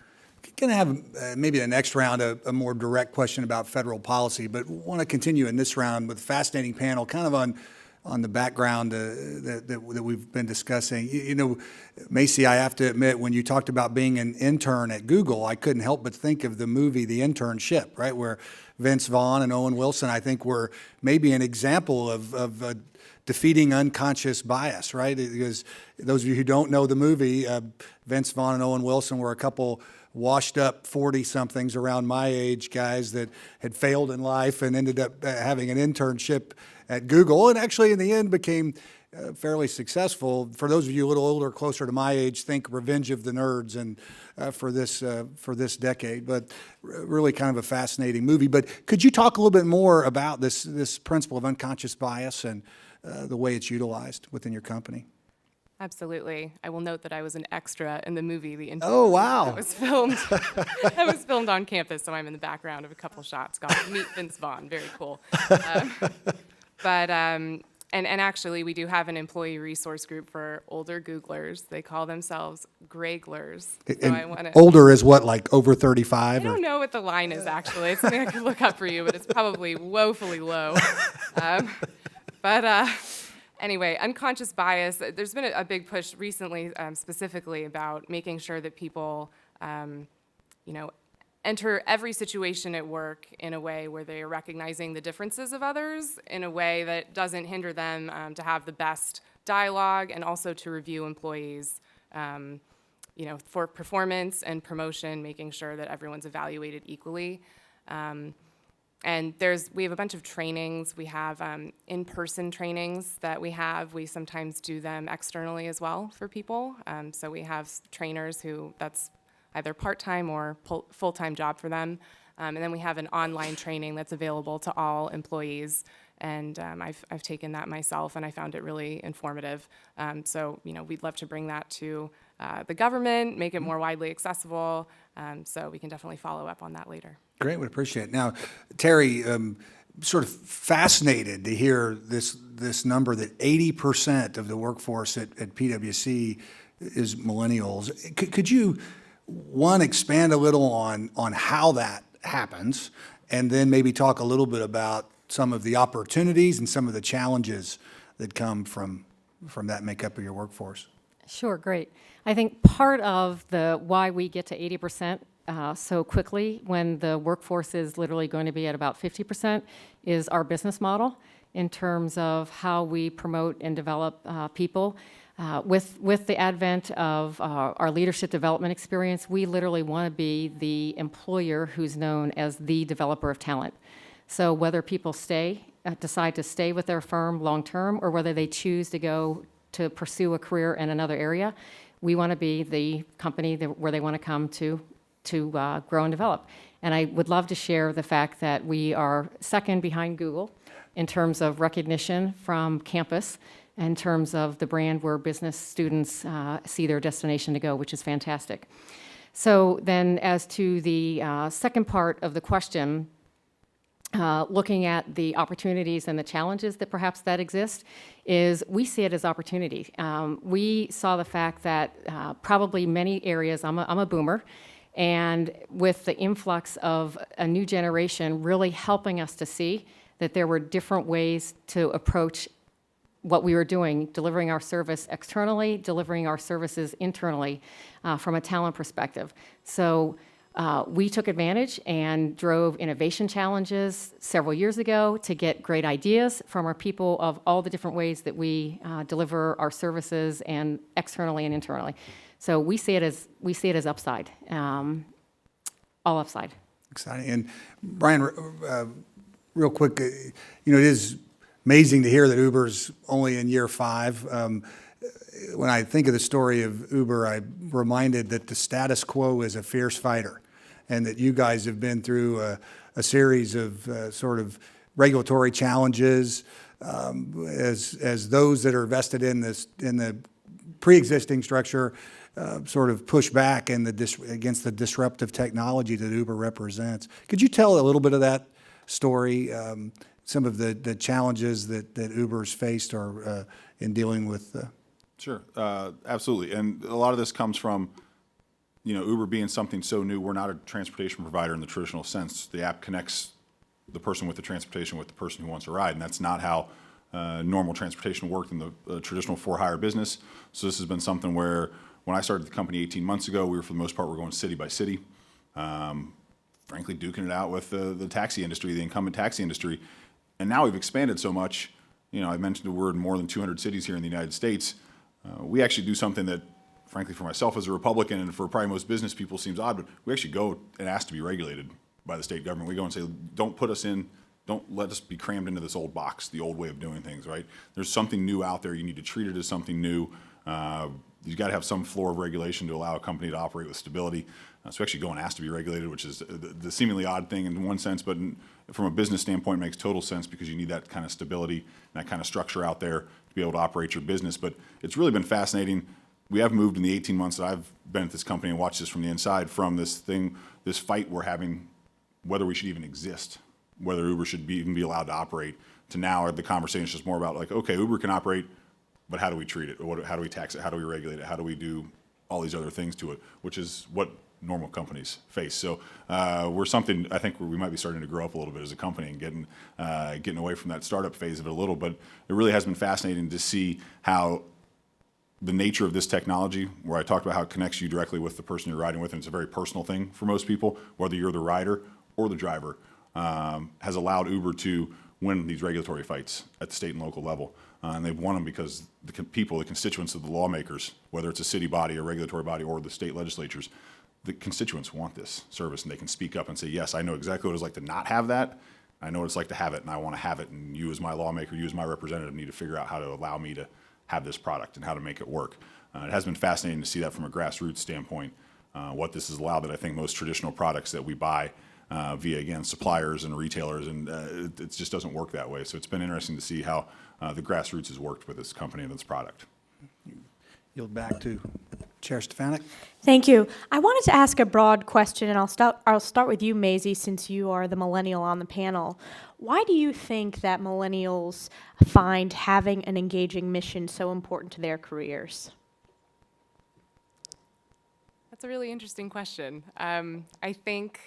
Going to have maybe the next round a more direct question about federal policy, but want to continue in this round with a fascinating panel, kind of on the background that we've been discussing. You know, Macy, I have to admit, when you talked about being an intern at Google, I couldn't help but think of the movie The Internship, right, where Vince Vaughn and Owen Wilson, I think, were maybe an example of defeating unconscious bias, right? Because those of you who don't know the movie, Vince Vaughn and Owen Wilson were a couple washed up 40-somethings around my age guys that had failed in life and ended up having an internship at Google, and actually in the end became fairly successful. For those of you a little older, closer to my age, think Revenge of the Nerds and for this decade. But really kind of a fascinating movie. But could you talk a little bit more about this principle of unconscious bias and the way it's utilized within your company? Absolutely. I will note that I was an extra in the movie The Internship. Oh, wow. That was filmed on campus, so I'm in the background of a couple shots. Got to meet Vince Vaughn. Very cool. And actually, we do have an employee resource group for older Googlers. They call themselves Greyglers. So I want to. Older is what, like over 35? I don't know what the line is, actually. It's something I could look up for you, but it's probably woefully low. Anyway, unconscious bias, there's been a big push recently specifically about making sure that people, enter every situation at work in a way where they are recognizing the differences of others in a way that doesn't hinder them to have the best dialogue and also to review employees, for performance and promotion, making sure that everyone's evaluated equally. And we have a bunch of trainings. We have in-person trainings that we have. We sometimes do them externally as well for people. So we have trainers who that's either part-time or full-time job for them. And then we have an online training that's available to all employees. And I've taken that myself, and I found it really informative. So we'd love to bring that to the government, make it more widely accessible. So we can definitely follow up on that later. Great, would appreciate it. Now, Terry, sort of fascinated to hear this number that 80% of the workforce at PwC is millennials. Could you, one, expand a little on how that happens, and then maybe talk a little bit about some of the opportunities and some of the challenges that come from that makeup of your workforce? Sure, great. I think part of the why we get to 80% so quickly when the workforce is literally going to be at about 50% is our business model in terms of how we promote and develop people. With the advent of our leadership development experience, we literally want to be the employer who's known as the developer of talent. So whether people decide to stay with their firm long term, or whether they choose to go to pursue a career in another area, we want to be the company where they want to come to grow and develop. And I would love to share the fact that we are second behind Google in terms of recognition from campus, in terms of the brand where business students see their destination to go, which is fantastic. So then as to the second part of the question, looking at the opportunities and the challenges that perhaps that exist, is we see it as opportunity. We saw the fact that probably many areas, I'm a boomer, and with the influx of a new generation really helping us to see that there were different ways to approach what we were doing, delivering our service externally, delivering our services internally from a talent perspective. So we took advantage and drove innovation challenges several years ago to get great ideas from our people of all the different ways that we deliver our services and externally and internally. So we see it as upside, all upside. Exciting. And Brian, real quick, it is amazing to hear that Uber's only in year 5. When I think of the story of Uber, I'm reminded that the status quo is a fierce fighter, and that you guys have been through a series of sort of regulatory challenges as those that are vested in the pre-existing structure sort of push back against the disruptive technology that Uber represents. Could you tell a little bit of that story, some of the challenges that Uber's faced or in dealing with? Sure, absolutely. And a lot of this comes from, Uber being something so new. We're not a transportation provider in the traditional sense. The app connects the person with the transportation with the person who wants a ride, and that's not how normal transportation worked in the traditional for-hire business. So this has been something where when I started the company 18 months ago, we were, for the most part, we're going city by city, frankly, duking it out with the taxi industry, the incumbent taxi industry. And now we've expanded so much. I mentioned we're in more than 200 cities here in the United States. We actually do something that, frankly, for myself as a Republican and for probably most business people seems odd, but we actually go and ask to be regulated by the state government. We go and say, don't let us be crammed into this old box, the old way of doing things, right? There's something new out there. You need to treat it as something new. You've got to have some floor of regulation to allow a company to operate with stability. So we actually go and ask to be regulated, which is the seemingly odd thing in one sense, but from a business standpoint, it makes total sense because you need that kind of stability and that kind of structure out there to be able to operate your business. But it's really been fascinating. We have moved in the 18 months that I've been at this company and watched this from the inside, from this fight we're having, whether we should even exist, whether Uber should even be allowed to operate, to now the conversation is just more about like, okay, Uber can operate, but how do we treat it? How do we tax it? How do we regulate it? How do we do all these other things to it, which is what normal companies face. So we're something, I think we might be starting to grow up a little bit as a company and getting away from that startup phase of it a little, but it really has been fascinating to see how the nature of this technology, where I talked about how it connects you directly with the person you're riding with, and it's a very personal thing for most people, whether you're the rider or the driver, has allowed Uber to win these regulatory fights at the state and local level. And they've won them because the constituents of the lawmakers, whether it's a city body, a regulatory body, or the state legislatures, the constituents want this service, and they can speak up and say, yes, I know exactly what it's like to not have that. I know what it's like to have it, and I want to have it. And you as my lawmaker, you as my representative need to figure out how to allow me to have this product and how to make it work. It has been fascinating to see that from a grassroots standpoint, what this has allowed that I think most traditional products that we buy via, again, suppliers and retailers, and it just doesn't work that way. So it's been interesting to see how the grassroots has worked with this company and this product. Yield back to Chair Stefanik? Thank you. I wanted to ask a broad question, and I'll start with you, Maisie, since you are the millennial on the panel. Why do you think that millennials find having an engaging mission so important to their careers? That's a really interesting question. I think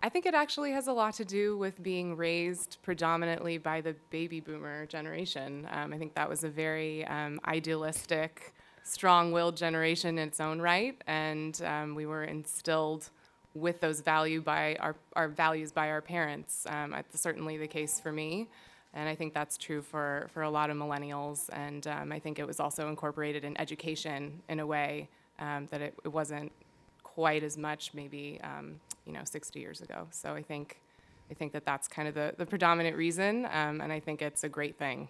it actually has a lot to do with being raised predominantly by the baby boomer generation. I think that was a very idealistic, strong-willed generation in its own right, and we were instilled with those values by our parents. That's certainly the case for me, and I think that's true for a lot of millennials. And I think it was also incorporated in education in a way that it wasn't quite as much maybe 60 years ago. So I think that that's kind of the predominant reason, and I think it's a great thing.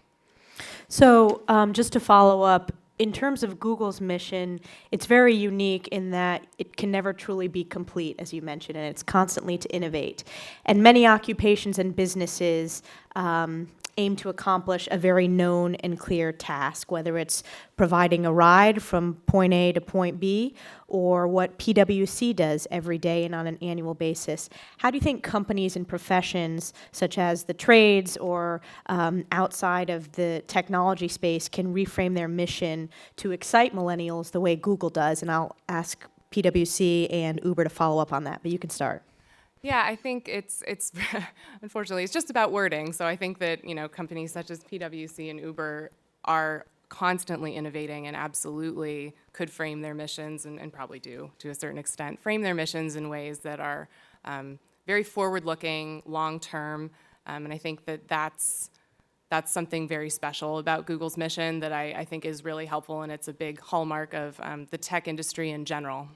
So just to follow up, in terms of Google's mission, it's very unique in that it can never truly be complete, as you mentioned, and it's constantly to innovate. And many occupations and businesses aim to accomplish a very known and clear task, whether it's providing a ride from point A to point B, or what PwC does every day and on an annual basis. How do you think companies and professions, such as the trades or outside of the technology space, can reframe their mission to excite millennials the way Google does? And I'll ask PwC and Uber to follow up on that, but you can start. Yeah, I think it's unfortunately it's just about wording. So I think that companies such as PwC and Uber are constantly innovating and absolutely could frame their missions and probably do to a certain extent frame their missions in ways that are very forward-looking, long-term, and I think that that's something very special about Google's mission that I think is really helpful, and it's a big hallmark of the tech industry in general.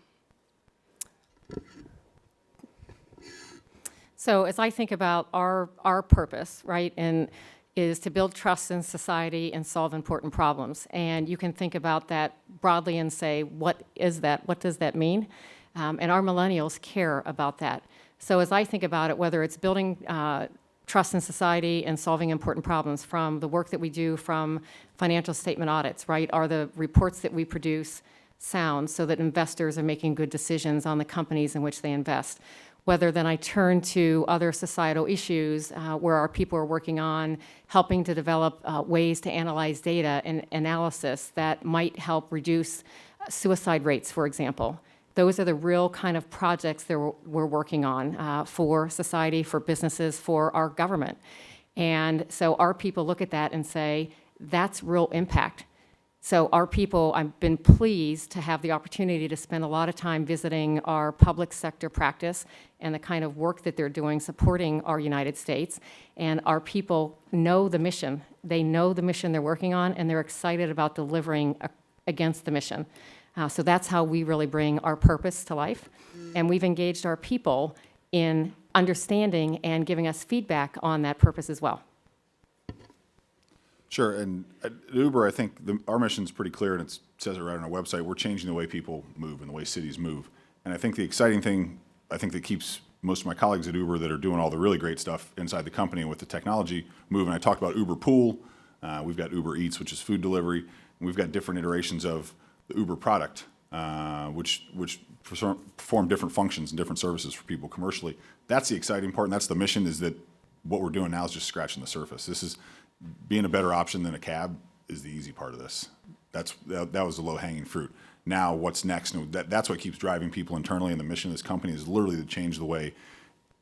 So as I think about our purpose, right, and is to build trust in society and solve important problems. And you can think about that broadly and say, what is that? What does that mean? And our millennials care about that. So as I think about it, whether it's building trust in society and solving important problems, from the work that we do from financial statement audits, right, are the reports that we produce sound so that investors are making good decisions on the companies in which they invest. Whether then I turn to other societal issues where our people are working on helping to develop ways to analyze data and analysis that might help reduce suicide rates, for example. Those are the real kind of projects that we're working on for society, for businesses, for our government. And so our people look at that and say, that's real impact. So our people, I've been pleased to have the opportunity to spend a lot of time visiting our public sector practice and the kind of work that they're doing supporting our United States. And our people know the mission. They know the mission they're working on, and they're excited about delivering against the mission. So that's how we really bring our purpose to life. And we've engaged our people in understanding and giving us feedback on that purpose as well. Sure, and at Uber, I think our mission is pretty clear, and it says it right on our website. We're changing the way people move and the way cities move. And I think the exciting thing, that keeps most of my colleagues at Uber that are doing all the really great stuff inside the company and with the technology moving. I talked about Uber Pool. We've got Uber Eats, which is food delivery. And we've got different iterations of the Uber product, which perform different functions and different services for people commercially. That's the exciting part, and that's the mission, is that what we're doing now is just scratching the surface. This is being a better option than a cab is the easy part of this. That was the low-hanging fruit. Now, what's next? And that's what keeps driving people internally, and the mission of this company is literally to change the way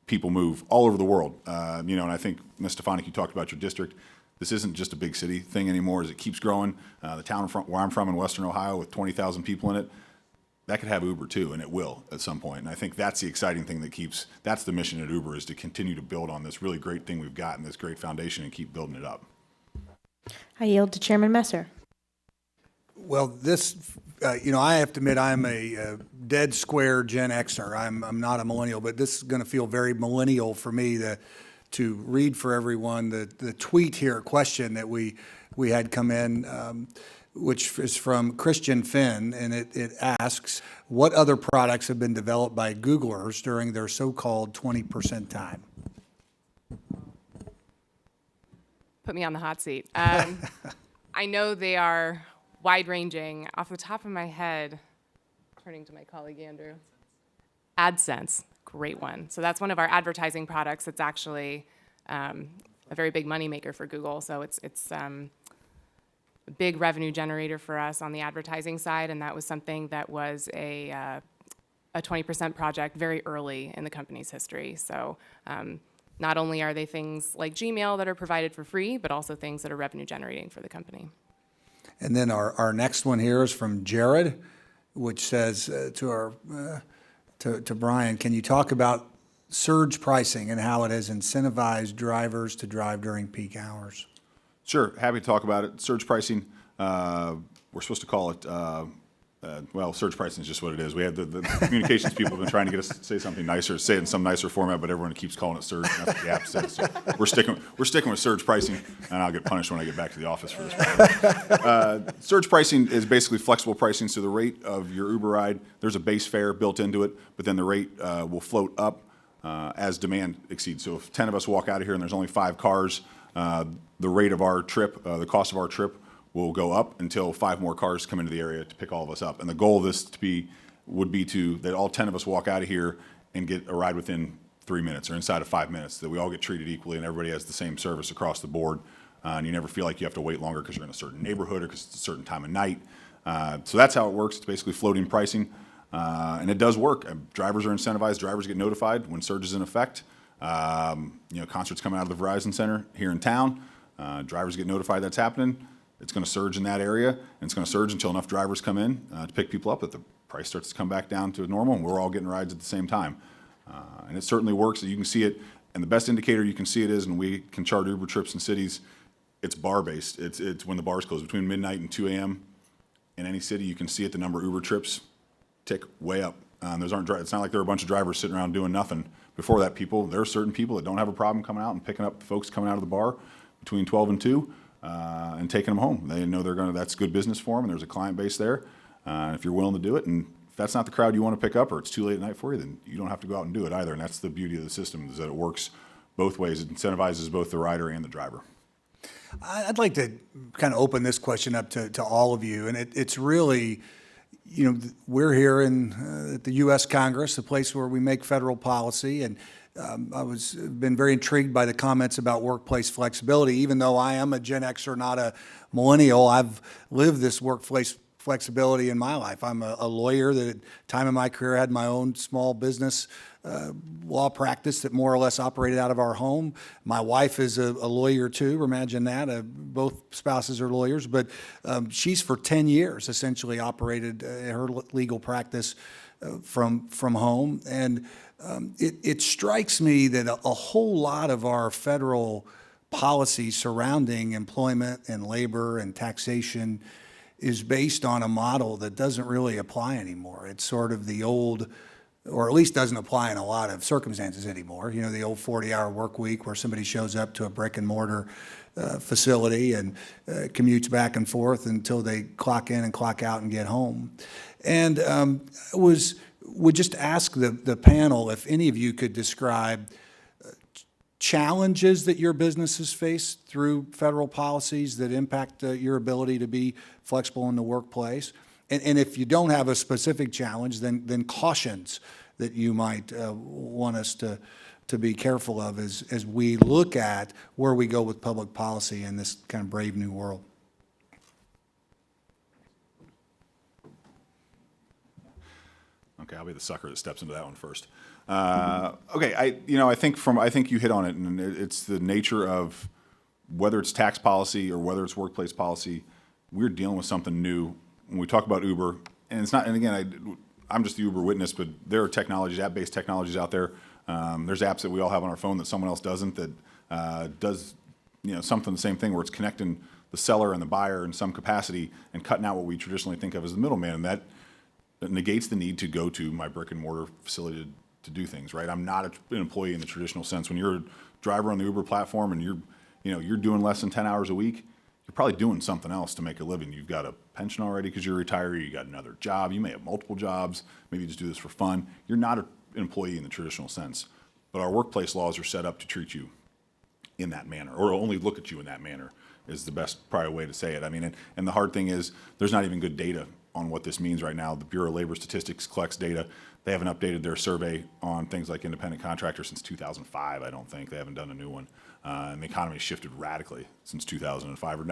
people move all over the world. And I think, Ms. Stefanik, you talked about your district. This isn't just a big city thing anymore. As it keeps growing, the town where I'm from in Western Ohio with 20,000 people in it, that could have Uber too, and it will at some point. And I think that's the exciting thing that's the mission at Uber, is to continue to build on this really great thing we've got and this great foundation and keep building it up. I yield to Chairman Messer. Well, this, I have to admit I'm a dead square Gen Xer. I'm not a millennial, but this is going to feel very millennial for me to read for everyone the tweet here, question that we had come in, which is from Christian Finn, and it asks, what other products have been developed by Googlers during their so-called 20% time? Put me on the hot seat. I know they are wide-ranging. Off the top of my head, turning to my colleague Andrew. AdSense, great one. So that's one of our advertising products. It's actually a very big moneymaker for Google. So it's a big revenue generator for us on the advertising side, and that was something that was a 20% project very early in the company's history. So not only are they things like Gmail that are provided for free, but also things that are revenue generating for the company. And then our next one here is from Jared, which says to Brian, can you talk about surge pricing and how it has incentivized drivers to drive during peak hours? Sure, happy to talk about it. Surge pricing, we're supposed to call it, well, surge pricing is just what it is. We have the communications people have been trying to get us to say something nicer, say it in some nicer format, but everyone keeps calling it surge, and that's what the app says. So we're sticking with surge pricing, and I'll get punished when I get back to the office for this. Surge pricing is basically flexible pricing, so the rate of your Uber ride, there's a base fare built into it, but then the rate will float up as demand exceeds. So if 10 of us walk out of here and there's only 5 cars, the rate of our trip, the cost of our trip will go up until 5 more cars come into the area to pick all of us up. And the goal of this would be that all 10 of us walk out of here and get a ride within 3 minutes or inside of 5 minutes, that we all get treated equally and everybody has the same service across the board. And you never feel like you have to wait longer because you're in a certain neighborhood or because it's a certain time of night. So that's how it works. It's basically floating pricing. And it does work. Drivers are incentivized. Drivers get notified when surge is in effect. Concerts coming out of the Verizon Center here in town. Drivers get notified that's happening. It's going to surge in that area, and it's going to surge until enough drivers come in to pick people up that the price starts to come back down to normal, and we're all getting rides at the same time. And it certainly works. You can see it, and the best indicator you can see it is, and we can chart Uber trips in cities, it's bar-based. It's when the bars close. Between midnight and 2 a.m. in any city, you can see it, the number of Uber trips tick way up. It's not like there are a bunch of drivers sitting around doing nothing. Before that, there are certain people that don't have a problem coming out and picking up folks coming out of the bar between 12 and 2 and taking them home. They know that's good business for them, and there's a client base there. If you're willing to do it, and if that's not the crowd you want to pick up or it's too late at night for you, then you don't have to go out and do it either. And that's the beauty of the system, is that it works both ways. It incentivizes both the rider and the driver. I'd like to kind of open this question up to all of you, and it's really, we're here at the U.S. Congress, the place where we make federal policy, and been very intrigued by the comments about workplace flexibility. Even though I am a Gen Xer, not a millennial, I've lived this workplace flexibility in my life. I'm a lawyer that at the time of my career had my own small business law practice that more or less operated out of our home. My wife is a lawyer too. Imagine that. Both spouses are lawyers, but she's for 10 years essentially operated her legal practice from home. And it strikes me that a whole lot of our federal policy surrounding employment and labor and taxation is based on a model that doesn't really apply anymore. It's sort of the old, or at least doesn't apply in a lot of circumstances anymore. The old 40-hour work week where somebody shows up to a brick and mortar facility and commutes back and forth until they clock in and clock out and get home. And would just ask the panel if any of you could describe challenges that your businesses face through federal policies that impact your ability to be flexible in the workplace. And if you don't have a specific challenge, then cautions that you might want us to be careful of as we look at where we go with public policy in this kind of brave new world. Okay, I'll be the sucker that steps into that one first. Okay, I think you hit on it, and it's the nature of whether it's tax policy or whether it's workplace policy. We're dealing with something new when we talk about Uber, and it's not. And again, I'm just the Uber witness, but there are technologies, app-based technologies out there. There's apps that we all have on our phone that someone else doesn't, that does something the same thing, where it's connecting the seller and the buyer in some capacity and cutting out what we traditionally think of as the middleman, and that negates the need to go to my brick and mortar facility to do things, right? I'm not an employee in the traditional sense. When you're a driver on the Uber platform and you're doing less than 10 hours a week, you're probably doing something else to make a living. You've got a pension already because you're a retiree. You got another job. You may have multiple jobs. Maybe you just do this for fun. You're not an employee in the traditional sense. But our workplace laws are set up to treat you in that manner, or only look at you in that manner, is the best probably way to say it. I mean, and the hard thing is there's not even good data on what this means right now. The Bureau of Labor Statistics collects data. They haven't updated their survey on things like independent contractors since 2005, I don't think. They haven't done a new one. And the economy has shifted radically since 2005.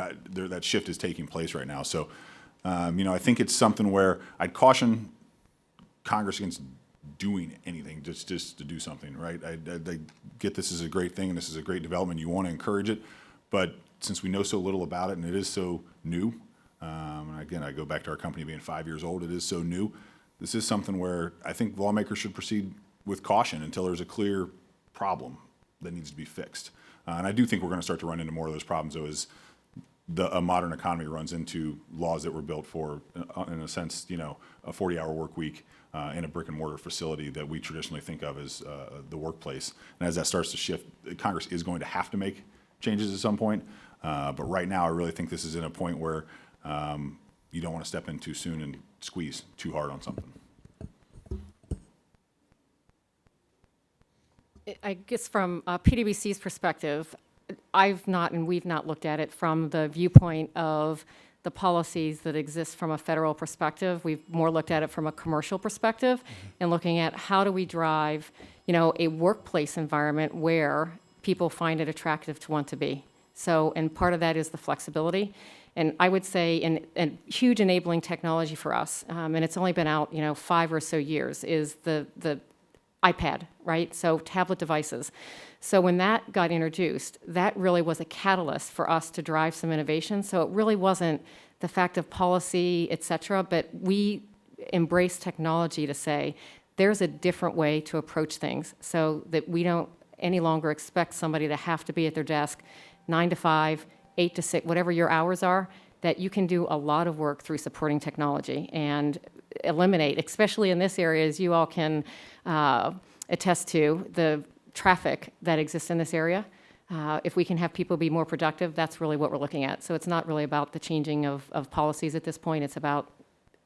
That shift is taking place right now. So, I think it's something where I'd caution Congress against doing anything just to do something, right? I get this is a great thing and this is a great development. You want to encourage it, but since we know so little about it and it is so new, and again, I go back to our company being 5 years old, it is so new. This is something where I think lawmakers should proceed with caution until there's a clear problem that needs to be fixed. And I do think we're going to start to run into more of those problems, though, as a modern economy runs into laws that were built for, in a sense, a 40-hour work week in a brick and mortar facility that we traditionally think of as the workplace. And as that starts to shift, Congress is going to have to make changes at some point. But right now, I really think this is in a point where you don't want to step in too soon and squeeze too hard on something. I guess from PwC's perspective, we've not looked at it from the viewpoint of the policies that exist from a federal perspective. We've more looked at it from a commercial perspective and looking at how do we drive, a workplace environment where people find it attractive to want to be. So, and part of that is the flexibility. And I would say a huge enabling technology for us, and it's only been out, 5 or so years, is the iPad, right? So tablet devices. So when that got introduced, that really was a catalyst for us to drive some innovation. So it really wasn't the fact of policy, et cetera, but we embraced technology to say, there's a different way to approach things so that we don't any longer expect somebody to have to be at their desk 9 to 5, 8 to 6, whatever your hours are, that you can do a lot of work through supporting technology and eliminate, especially in this area, as you all can attest to, the traffic that exists in this area. If we can have people be more productive, that's really what we're looking at. So it's not really about the changing of policies at this point. It's about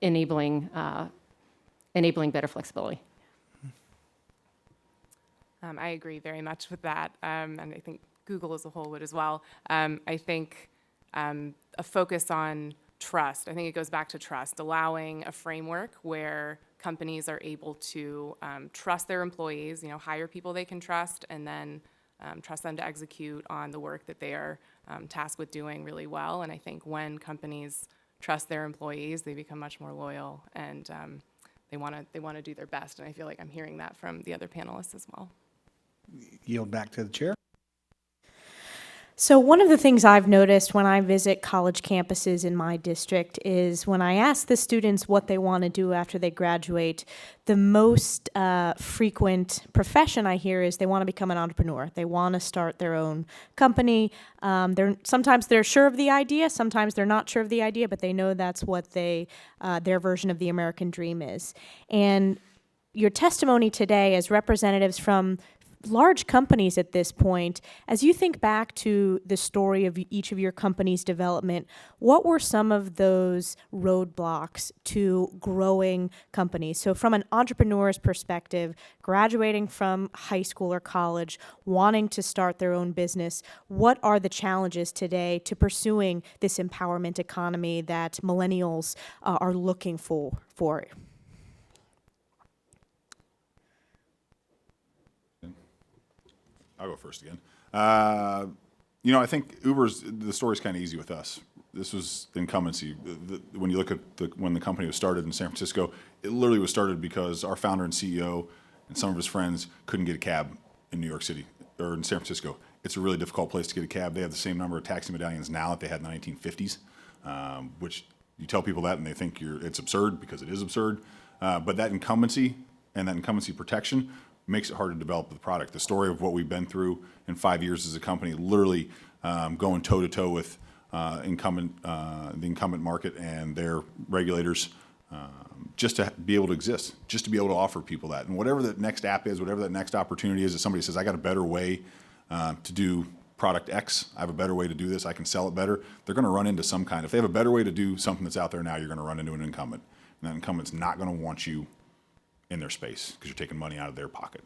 enabling better flexibility. I agree very much with that, and I think Google as a whole would as well. I think a focus on trust, I think it goes back to trust, allowing a framework where companies are able to trust their employees, hire people they can trust, and then trust them to execute on the work that they are tasked with doing really well. And I think when companies trust their employees, they become much more loyal, and they want to do their best. And I feel like I'm hearing that from the other panelists as well. Yield back to the chair. So one of the things I've noticed when I visit college campuses in my district is when I ask the students what they want to do after they graduate, the most frequent profession I hear is they want to become an entrepreneur. They want to start their own company. Sometimes they're sure of the idea, sometimes they're not sure of the idea, but they know that's what their version of the American dream is. And your testimony today as representatives from large companies at this point, as you think back to the story of each of your company's development, what were some of those roadblocks to growing companies? So from an entrepreneur's perspective, graduating from high school or college, wanting to start their own business, what are the challenges today to pursuing this empowerment economy that millennials are looking for? I'll go first again. I think the story's kind of easy with us. This was incumbency. When you look at when the company was started in San Francisco, it literally was started because our founder and CEO and some of his friends couldn't get a cab in New York City or in San Francisco. It's a really difficult place to get a cab. They have the same number of taxi medallions now that they had in the 1950s, which you tell people that and they think it's absurd because it is absurd. But that incumbency and that incumbency protection makes it hard to develop the product. The story of what we've been through in 5 years as a company, literally going toe-to-toe with the incumbent market and their regulators, just to be able to exist, just to be able to offer people that. And whatever that next app is, whatever that next opportunity is, if somebody says, I got a better way to do product X, I have a better way to do this, I can sell it better, they're going to run into some kind. If they have a better way to do something that's out there now, you're going to run into an incumbent. And that incumbent's not going to want you in their space because you're taking money out of their pocket.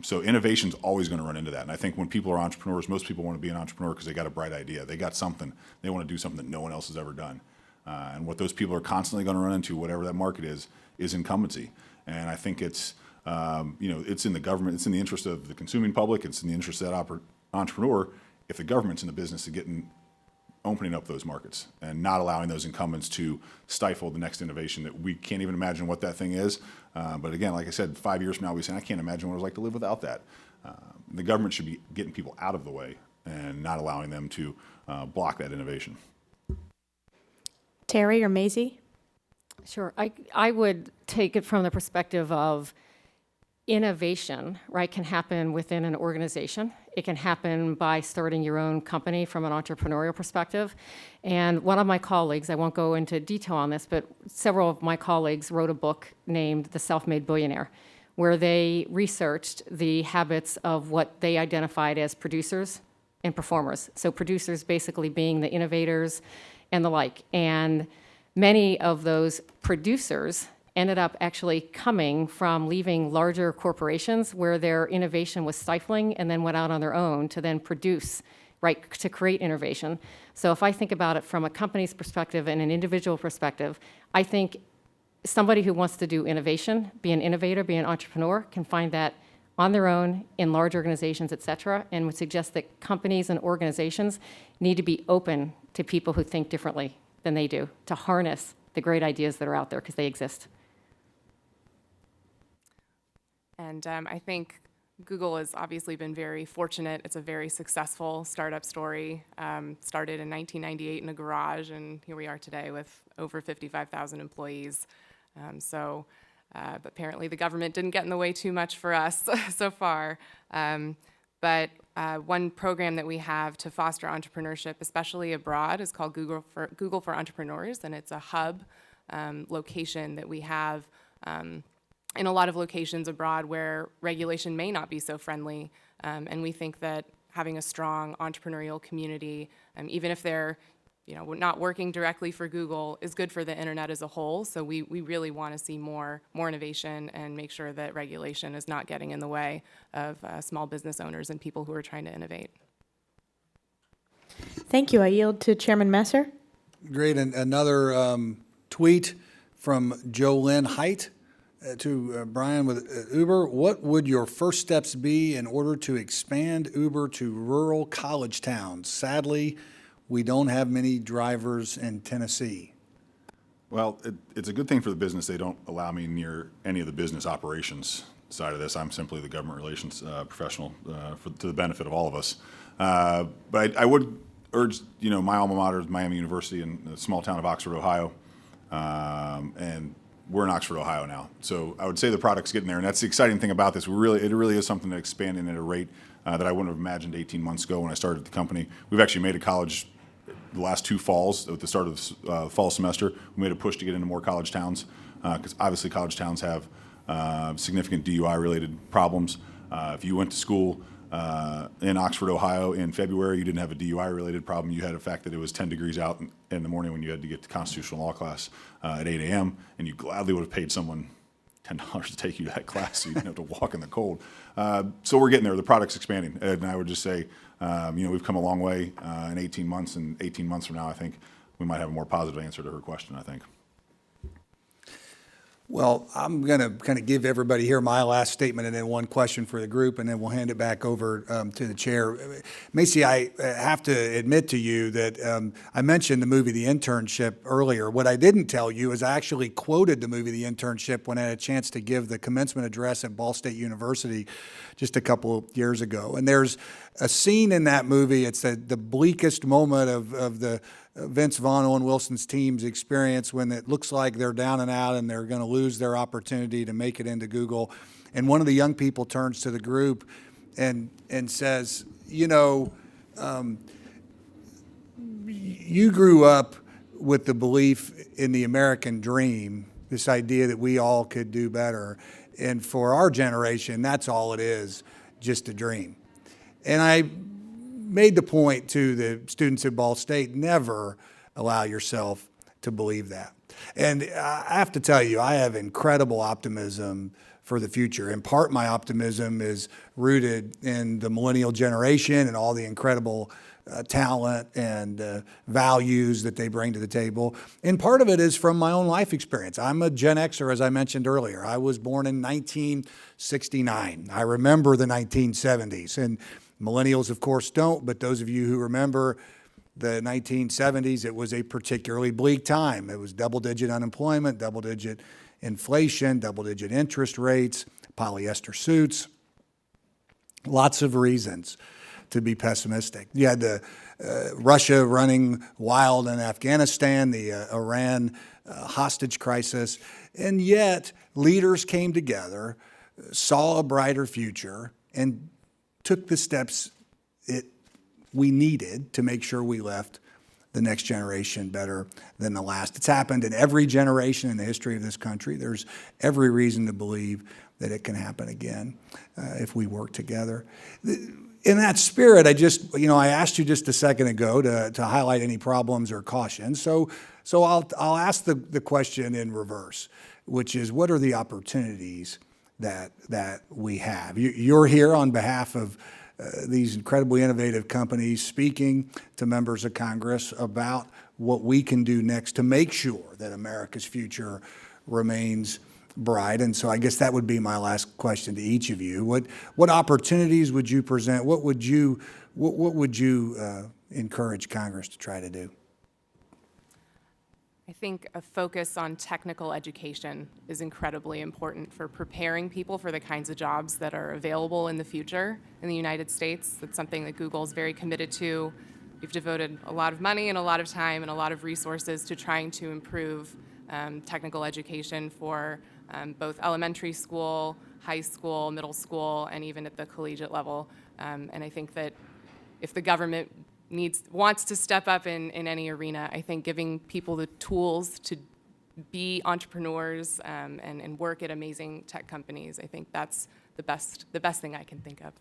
So innovation's always going to run into that. And I think when people are entrepreneurs, most people want to be an entrepreneur because they got a bright idea. They got something. They want to do something that no one else has ever done. And what those people are constantly going to run into, whatever that market is incumbency. And I think it's, it's in the government, it's in the interest of the consuming public, it's in the interest of that entrepreneur, if the government's in the business of opening up those markets and not allowing those incumbents to stifle the next innovation that we can't even imagine what that thing is. But again, like I said, 5 years from now, we say, I can't imagine what it was like to live without that. The government should be getting people out of the way and not allowing them to block that innovation. Terry or Maisie? Sure. I would take it from the perspective of innovation, right, can happen within an organization. It can happen by starting your own company from an entrepreneurial perspective. And one of my colleagues, I won't go into detail on this, but several of my colleagues wrote a book named The Self-Made Billionaire, where they researched the habits of what they identified as producers and performers. So producers basically being the innovators and the like. And many of those producers ended up actually coming from leaving larger corporations where their innovation was stifling and then went out on their own to then produce, right, to create innovation. So if I think about it from a company's perspective and an individual perspective, I think somebody who wants to do innovation, be an innovator, be an entrepreneur, can find that on their own in large organizations, et cetera, and would suggest that companies and organizations need to be open to people who think differently than they do, to harness the great ideas that are out there because they exist. And I think Google has obviously been very fortunate. It's a very successful startup story. Started in 1998 in a garage, and here we are today with over 55,000 employees. But apparently the government didn't get in the way too much for us so far. But one program that we have to foster entrepreneurship, especially abroad, is called Google for Entrepreneurs, and it's a hub location that we have in a lot of locations abroad where regulation may not be so friendly. And we think that having a strong entrepreneurial community, even if they're not working directly for Google, is good for the internet as a whole. So we really want to see more innovation and make sure that regulation is not getting in the way of small business owners and people who are trying to innovate. Thank you. I yield to Chairman Messer. Great. And another tweet from Jolynn Height to Brian with Uber. What would your first steps be in order to expand Uber to rural college towns? Sadly, we don't have many drivers in Tennessee. Well, it's a good thing for the business. They don't allow me near any of the business operations side of this. I'm simply the government relations professional to the benefit of all of us. But I would urge, my alma mater is Miami University in the small town of Oxford, Ohio. And we're in Oxford, Ohio now. So I would say the product's getting there. And that's the exciting thing about this. It really is something that's expanding at a rate that I wouldn't have imagined 18 months ago when I started the company. We've actually made a college the last 2 falls, at the start of the fall semester. We made a push to get into more college towns because obviously college towns have significant DUI-related problems. If you went to school in Oxford, Ohio in February, you didn't have a DUI-related problem. You had the fact that it was 10 degrees out in the morning when you had to get to constitutional law class at 8 a.m., and you gladly would have paid someone $10 to take you to that class so you didn't have to walk in the cold. So we're getting there. The product's expanding. And I would just say, we've come a long way in 18 months, and 18 months from now, I think we might have a more positive answer to her question, I think. Well, I'm going to kind of give everybody here my last statement and then one question for the group, and then we'll hand it back over to the chair. Macy, I have to admit to you that I mentioned the movie The Internship earlier. What I didn't tell you is I actually quoted the movie The Internship when I had a chance to give the commencement address at Ball State University just a couple of years ago. And there's a scene in that movie, it's the bleakest moment of the Vince Vaughn, Owen Wilson's team's experience when it looks like they're down and out and they're going to lose their opportunity to make it into Google. And one of the young people turns to the group and says, you grew up with the belief in the American dream, this idea that we all could do better. And for our generation, that's all it is, just a dream. And I made the point to the students at Ball State, never allow yourself to believe that. And I have to tell you, I have incredible optimism for the future. In part, my optimism is rooted in the millennial generation and all the incredible talent and values that they bring to the table. And part of it is from my own life experience. I'm a Gen Xer, as I mentioned earlier. I was born in 1969. I remember the 1970s. And millennials, of course, don't, but those of you who remember the 1970s, it was a particularly bleak time. It was double-digit unemployment, double-digit inflation, double-digit interest rates, polyester suits, lots of reasons to be pessimistic. You had the Russia running wild in Afghanistan, the Iran hostage crisis, and yet leaders came together, saw a brighter future, and took the steps we needed to make sure we left the next generation better than the last. It's happened in every generation in the history of this country. There's every reason to believe that it can happen again if we work together. In that spirit, I asked you just a second ago to highlight any problems or cautions. So I'll ask the question in reverse, which is, what are the opportunities that we have? You're here on behalf of these incredibly innovative companies speaking to members of Congress about what we can do next to make sure that America's future remains bright. And so I guess that would be my last question to each of you. What opportunities would you present? What would you encourage Congress to try to do? I think a focus on technical education is incredibly important for preparing people for the kinds of jobs that are available in the future in the United States. That's something that Google is very committed to. We've devoted a lot of money and a lot of time and a lot of resources to trying to improve technical education for both elementary school, high school, middle school, and even at the collegiate level. And I think that if the government wants to step up in any arena, I think giving people the tools to be entrepreneurs and work at amazing tech companies, I think that's the best thing I can think of.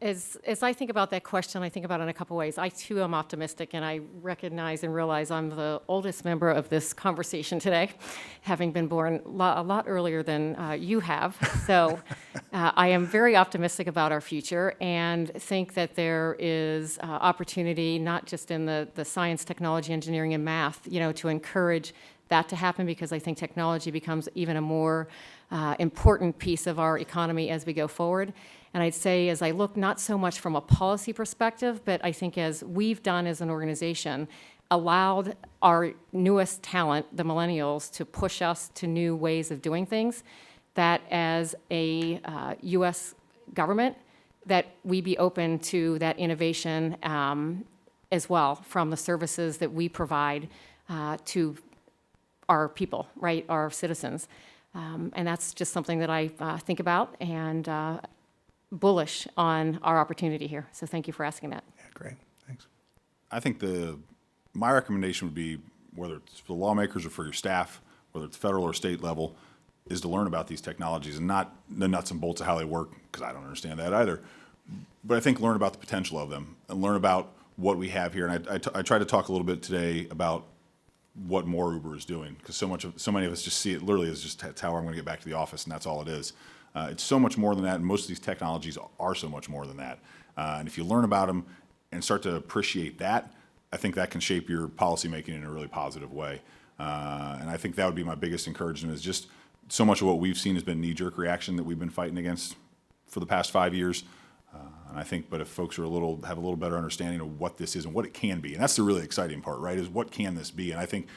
As I think about that question, I think about it in a couple ways. I, too, am optimistic, and I recognize and realize I'm the oldest member of this conversation today, having been born a lot earlier than you have. So I am very optimistic about our future and think that there is opportunity, not just in the science, technology, engineering, and math, to encourage that to happen, because I think technology becomes even a more important piece of our economy as we go forward. And I'd say, as I look not so much from a policy perspective, but I think as we've done as an organization, allowed our newest talent, the millennials, to push us to new ways of doing things, that as a U.S. government, that we be open to that innovation as well from the services that we provide to our people, right, our citizens. And that's just something that I think about and bullish on our opportunity here. So thank you for asking that. Yeah, great. Thanks. I think my recommendation would be, whether it's for lawmakers or for your staff, whether it's federal or state level, is to learn about these technologies and not the nuts and bolts of how they work, because I don't understand that either. But I think learn about the potential of them and learn about what we have here. And I try to talk a little bit today about what more Uber is doing, because so many of us just see it literally as just how I'm going to get back to the office, and that's all it is. It's so much more than that, and most of these technologies are so much more than that. And if you learn about them and start to appreciate that, I think that can shape your policymaking in a really positive way. And I think that would be my biggest encouragement, is just so much of what we've seen has been knee-jerk reaction that we've been fighting against for the past 5 years. And I think, but if folks have a little better understanding of what this is and what it can be, and that's the really exciting part, right, is what can this be? And I think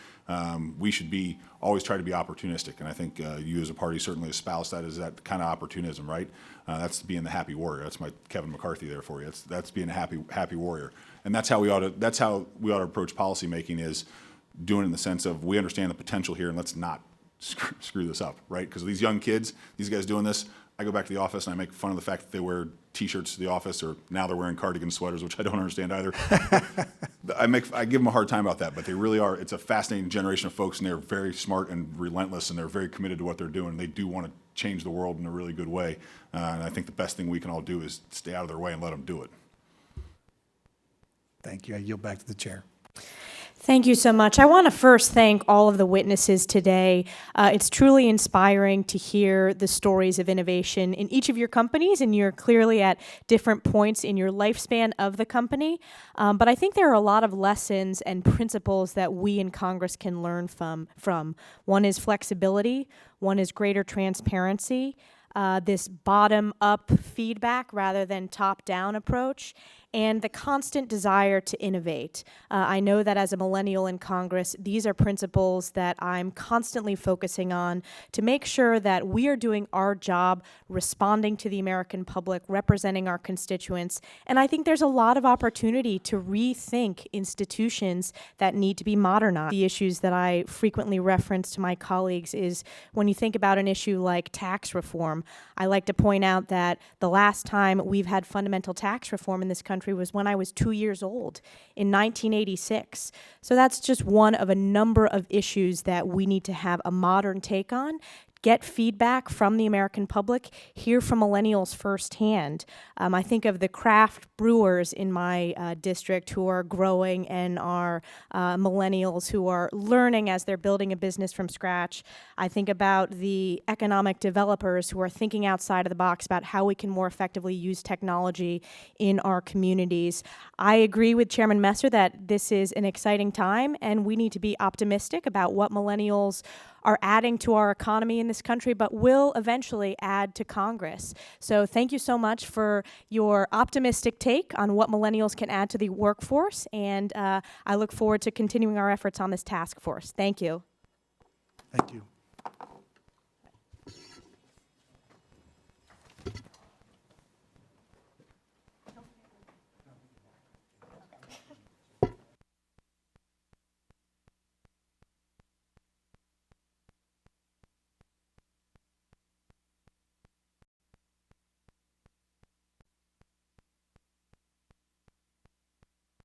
we should always try to be opportunistic. And I think you as a party certainly espouse that as that kind of opportunism, right? That's being the happy warrior. That's my Kevin McCarthy there for you. That's being a happy warrior. And that's how we ought to approach policymaking, is doing it in the sense of, we understand the potential here and let's not screw this up, right? Because these young kids, these guys doing this, I go back to the office and I make fun of the fact that they wear T-shirts to the office, or now they're wearing cardigan sweaters, which I don't understand either. I give them a hard time about that, but they really are. It's a fascinating generation of folks, and they're very smart and relentless, and they're very committed to what they're doing. They do want to change the world in a really good way, and I think the best thing we can all do is stay out of their way and let them do it. Thank you. I yield back to the chair. Thank you so much. I want to first thank all of the witnesses today. It's truly inspiring to hear the stories of innovation in each of your companies, and you're clearly at different points in your lifespan of the company. But I think there are a lot of lessons and principles that we in Congress can learn from. One is flexibility, one is greater transparency, this bottom-up feedback rather than top-down approach, and the constant desire to innovate. I know that as a millennial in Congress, these are principles that I'm constantly focusing on to make sure that we are doing our job, responding to the American public, representing our constituents. And I think there's a lot of opportunity to rethink institutions that need to be modernized. The issues that I frequently reference to my colleagues is when you think about an issue like tax reform, I like to point out that the last time we've had fundamental tax reform in this country was when I was 2 years old in 1986. So that's just one of a number of issues that we need to have a modern take on. Get feedback from the American public, hear from millennials firsthand. I think of the craft brewers in my district who are growing and are millennials who are learning as they're building a business from scratch. I think about the economic developers who are thinking outside of the box about how we can more effectively use technology in our communities. I agree with Chairman Messer that this is an exciting time and we need to be optimistic about what millennials are adding to our economy in this country, but will eventually add to Congress. So thank you so much for your optimistic take on what millennials can add to the workforce, and I look forward to continuing our efforts on this task force. Thank you. Thank you.